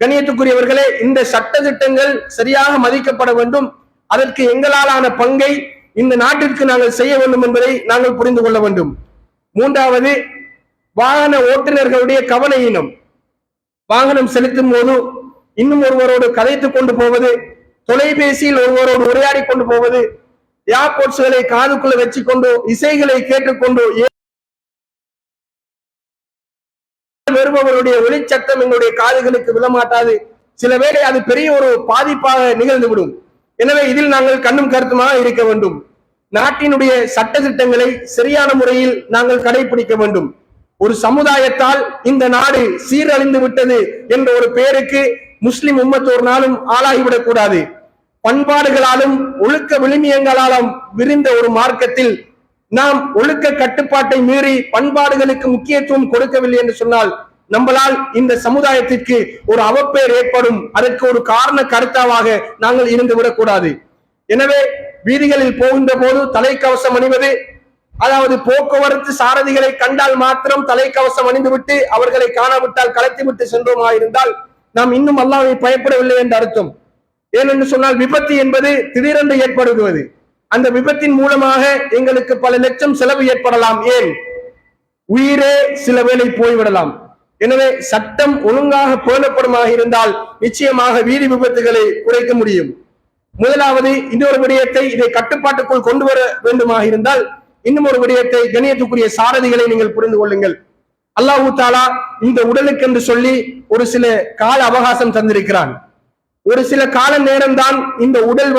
கண்ணியத்துக்குரியவர்களே, இந்த சட்ட திட்டங்கள் சரியாக மதிக்கப்பட வேண்டும். அதற்கு எங்களாலான பங்கை இந்த நாட்டிற்கு நாங்கள் செய்ய வேண்டும் என்பதை நாங்கள் புரிந்து கொள்ள வேண்டும். மூன்றாவது, வாகன ஓட்டுநர்களுடைய கவனஈனம். வாகனம் செலுத்தும் போது இன்னும் ஒருவரோடு கதைத்துக் கொண்டு போவது, தொலைபேசியில் ஒருவரோடு உரையாடி கொண்டு போவது, ஏர்போர்ட்ஸ்களை காதுக்குள்ள வச்சுக்கொண்டு இசைகளை கேட்டுக்கொண்டு வருபவருடைய ஒளிச்சத்தம் எங்களுடைய காதுகளுக்கு விழமாட்டாது. சில வேளை அது பெரிய ஒரு பாதிப்பாக நிகழ்ந்துவிடும். எனவே இதில் நாங்கள் கண்ணும் கருத்துமாக இருக்க வேண்டும். நாட்டினுடைய சட்ட திட்டங்களை சரியான முறையில் நாங்கள் கடைபிடிக்க வேண்டும். ஒரு சமுதாயத்தால் இந்த நாடு சீரழிந்து விட்டது என்ற ஒரு பெயருக்கு முஸ்லிம் உம்மத் ஒரு நாளும் ஆளாகிவிடக் கூடாது. பண்பாடுகளாலும் ஒழுக்க விழுமியங்களாலும் விரிந்த ஒரு மார்க்கத்தில் நாம் ஒழுக்க கட்டுப்பாட்டை மீறி பண்பாடுகளுக்கு முக்கியத்துவம் கொடுக்கவில்லை என்று சொன்னால் நம்மளால் இந்த சமுதாயத்திற்கு ஒரு அவப்பெயர் ஏற்படும். அதற்கு ஒரு காரண கருத்தாவாக நாங்கள் இருந்து விடக்கூடாது. எனவே வீதிகளில் போகின்ற போது தலைக்கவசம் அணிவது, அதாவது போக்குவரத்து சாரதிகளை கண்டால் மாத்திரம் தலைக்கவசம் அணிந்துவிட்டு அவர்களை காணவிட்டால் கலத்திவிட்டு சென்றோமா இருந்தால் நாம் இன்னும் அல்லாஹ்வை பயப்படவில்லை என்று அர்த்தம். ஏனென்று சொன்னால் விபத்து என்பது திடீரென்று ஏற்படுவது. அந்த விபத்தின் மூலமாக எங்களுக்கு பல லட்சம் செலவு ஏற்படலாம். ஏன், உயிரே சில வேளை போய்விடலாம். எனவே சட்டம் ஒழுங்காக பேணப்படுமாக இருந்தால் நிச்சயமாக வீதி விபத்துகளை குறைக்க முடியும். முதலாவது, இன்னொரு விடயத்தை இதை கட்டுப்பாட்டுக்குள் கொண்டு வர வேண்டுமாக இருந்தால் இன்னும் ஒரு விடயத்தை, கண்ணியத்துக்குரிய சாரதிகளை நீங்கள் புரிந்து கொள்ளுங்கள். அல்லாஹ் தஆலா இந்த உடலுக்கு என்று சொல்லி ஒரு சில கால அவகாசம் தந்திருக்கிறான். ஒரு சில கால நேரம் தான் இந்த உடல்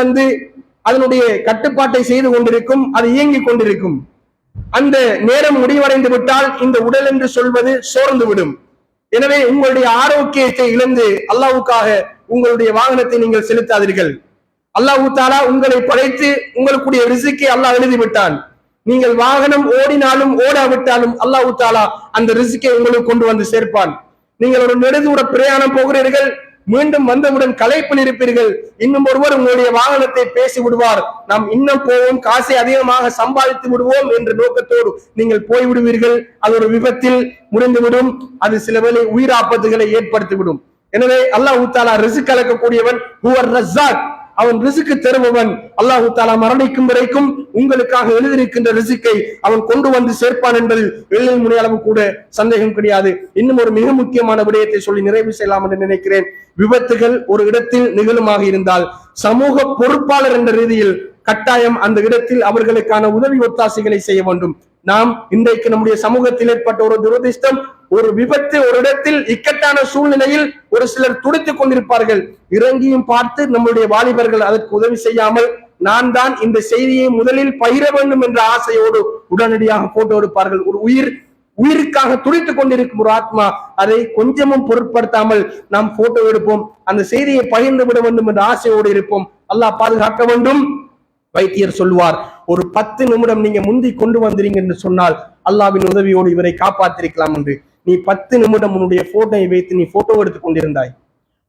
அதனுடைய கட்டுப்பாட்டை செய்து கொண்டிருக்கும், அது இயங்கிக் கொண்டிருக்கும். அந்த நேரம் முடிவடைந்து விட்டால் இந்த உடல் என்று சொல்வது சோர்ந்து விடும். எனவே உங்களுடைய ஆரோக்கியத்தை இழந்து அல்லாஹ்வுக்காக உங்களுடைய வாகனத்தை நீங்கள் செலுத்தாதீர்கள். அல்லாஹ் தஆலா உங்களை படைத்து உங்களுடைய ரிஸ்கை அல்லாஹ் எழுதிவிட்டான். நீங்கள் வாகனம் ஓடினாலும் ஓடாவிட்டாலும் அல்லாஹ் தஆலா அந்த ரிஸ்கை உங்களுக்கு கொண்டு வந்து சேர்ப்பான். நீங்கள் ஒரு நெடுதூர பிரயாணம் போகிறீர்கள், மீண்டும் வந்தவுடன் களைப்பில் இருப்பீர்கள், இன்னும் ஒருவர் உங்களுடைய வாகனத்தை பேசி விடுவார், நாம் இன்னும் போவோம், காசை அதிகமாக சம்பாதித்து விடுவோம் என்ற நோக்கத்தோடு நீங்கள் போய்விடுவீர்கள். அது ஒரு விபத்தில் முடிந்துவிடும். அது சில வேளை உயிர் ஆபத்துகளை ஏற்படுத்திவிடும். எனவே அல்லாஹ் தஆலா ரிஸ்க் கலக்கக்கூடியவன், ஹுவர் ரஸாக், அவன் ரிஸ்க் தருபவன். அல்லாஹ் தஆலா மரணிக்கும் வரைக்கும் உங்களுக்காக எழுதியிருக்கின்ற ரிஸ்கை அவன் கொண்டு வந்து சேர்ப்பான் என்பதில் எள்ளில் முனை அளவு கூட சந்தேகம் கிடையாது. இன்னும் ஒரு மிக முக்கியமான விடயத்தை சொல்லி நிறைவு செய்யலாம் என்று நினைக்கிறேன். விபத்துகள் ஒரு இடத்தில் நிகழுமாக இருந்தால் சமூக பொறுப்பாளர் என்ற ரீதியில் கட்டாயம் அந்த இடத்தில் அவர்களுக்கான உதவி ஒத்தாசைகளை செய்ய வேண்டும். நாம் இன்றைக்கு நம்முடைய சமூகத்தில் ஏற்பட்ட ஒரு துரதிர்ஷ்டம், ஒரு விபத்து ஒரு இடத்தில் இக்கட்டான சூழ்நிலையில் ஒரு சிலர் துடித்துக் கொண்டிருப்பார்கள். இறங்கியும் பார்த்து நம்முடைய வாலிபர்கள் அதற்கு உதவி செய்யாமல் நான் தான் இந்த செய்தியை முதலில் பகிர வேண்டும் என்ற ஆசையோடு உடனடியாக போட்டோ எடுப்பார்கள். ஒரு உயிருக்காக துடித்துக் கொண்டிருக்கும் ஒரு ஆத்மா, அதை கொஞ்சமும் பொருட்படுத்தாமல் நாம் போட்டோ எடுப்போம், அந்த செய்தியை பகிர்ந்து விட வேண்டும் என்ற ஆசையோடு இருப்போம். அல்லாஹ் பாதுகாக்க வேண்டும். வைத்தியர் சொல்லுவார், ஒரு 10 நிமிடம் நீங்க முந்தி கொண்டு வந்தீங்க என்று சொன்னால் அல்லாஹ்வின் உதவியோடு இவரை காப்பாற்றிருக்கலாம் என்று. நீ 10 நிமிடம் உன்னுடைய போட்டோவை வைத்து நீ போட்டோ எடுத்துக் கொண்டிருந்தாய்.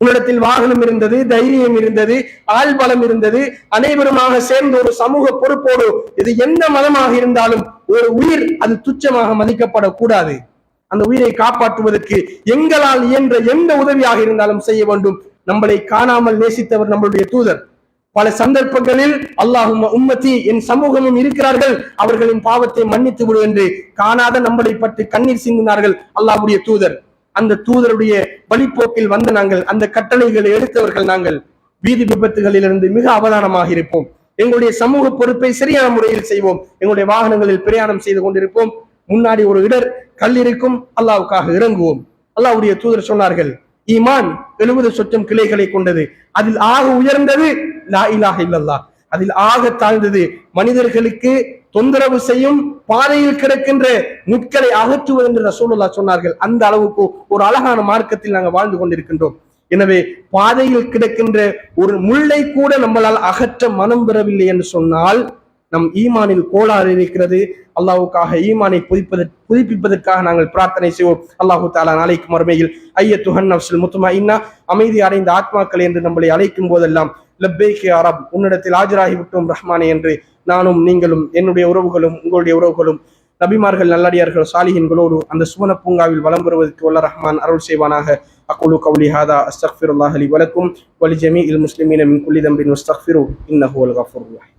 உன்னிடத்தில் வாகனம் இருந்தது, தைரியம் இருந்தது, ஆள் பலம் இருந்தது, அனைவருமாக சேர்ந்து ஒரு சமூக பொறுப்போடு, இது எந்த மதமாக இருந்தாலும் ஒரு உயிர் அது துச்சமாக மதிக்கப்படக்கூடாது. அந்த உயிரை காப்பாற்றுவதற்கு எங்களால் இயன்ற எந்த உதவியாக இருந்தாலும் செய்ய வேண்டும். நம்மளை காணாமல் நேசித்தவர் நம்மளுடைய தூதர். பல சந்தர்ப்பங்களில் அல்லாஹும்ம உம்மத்தி, என் சமூகமும் இருக்கிறார்கள், அவர்களின் பாவத்தை மன்னித்து விடு என்று காணாத நம்மளை பற்றி கண்ணீர் சிந்தினார்கள் அல்லாஹ்வுடைய தூதர். அந்த தூதருடைய வழிபோக்கில் வந்த நாங்கள், அந்த கட்டளைகளை எடுத்தவர்கள் நாங்கள். வீதி விபத்துகளிலிருந்து மிக அவதானமாக இருப்போம். எங்களுடைய சமூக பொறுப்பை சரியான முறையில் செய்வோம். எங்களுடைய வாகனங்களில் பிரயாணம் செய்து கொண்டிருப்போம், முன்னாடி ஒரு இடர் கல் இருக்கும், அல்லாஹ்வுக்காக இறங்குவோம். அல்லாஹ்வுடைய தூதர் சொன்னார்கள், ஈமான் 70 சொச்சம் கிளைகளை கொண்டது. அதில் ஆக உயர்ந்தது லா இலாஹ இல்லல்லாஹ். அதில் ஆக தாழ்ந்தது மனிதர்களுக்கு தொந்தரவு செய்யும் பாதையில் கிடக்கின்ற முட்களை அகற்றுவது என்று ரசூலுல்லாஹ் சொன்னார்கள். அந்த அளவுக்கு ஒரு அழகான மார்க்கத்தில் நாங்கள் வாழ்ந்து கொண்டிருக்கின்றோம். எனவே பாதையில் கிடக்கின்ற ஒரு முள்ளை கூட நம்மளால் அகற்ற மனம் பெறவில்லை என்று சொன்னால் நம் ஈமானில் கோளாறு இருக்கிறது. அல்லாஹ்வுக்காக ஈமானை புதுப்பிப்பதற்காக நாங்கள் பிரார்த்தனை செய்வோம். அல்லாஹு தஆலா நாளைக்கு மறுமையில் ஐயத்துஹன் நஃப்ஸுல் முத்மஇன்னா, அமைதி அடைந்த ஆத்மாக்கள் என்று நம்மளை அழைக்கும் போதெல்லாம் லப்பைக் யா ரப், உன்னிடத்தில் ஆஜராகி விட்டோம் ரஹ்மானே என்று நானும் நீங்களும் என்னுடைய உறவுகளும் உங்களுடைய உறவுகளும் நபிமார்கள் நல்லடியார்கள் சாலிஹின்களோடு அந்த சுவன பூங்காவில் வலம் பெறுவதற்கு வல்ல ரஹ்மான் அருள் செய்வானாக. அக்கூலு கௌலி ஹாதா அஸ்தக்ஃபிருல்லாஹ் லி வலக்கும் வலி ஜமீஇல் முஸ்லிமீன மின் குல்லி தம்பின் வஸ்தக்ஃபிரு இன்னஹு வல் கஃபூருர் ரஹீம்.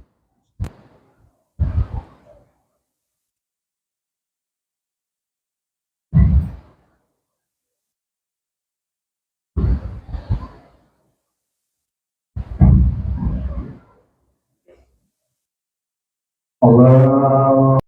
Allah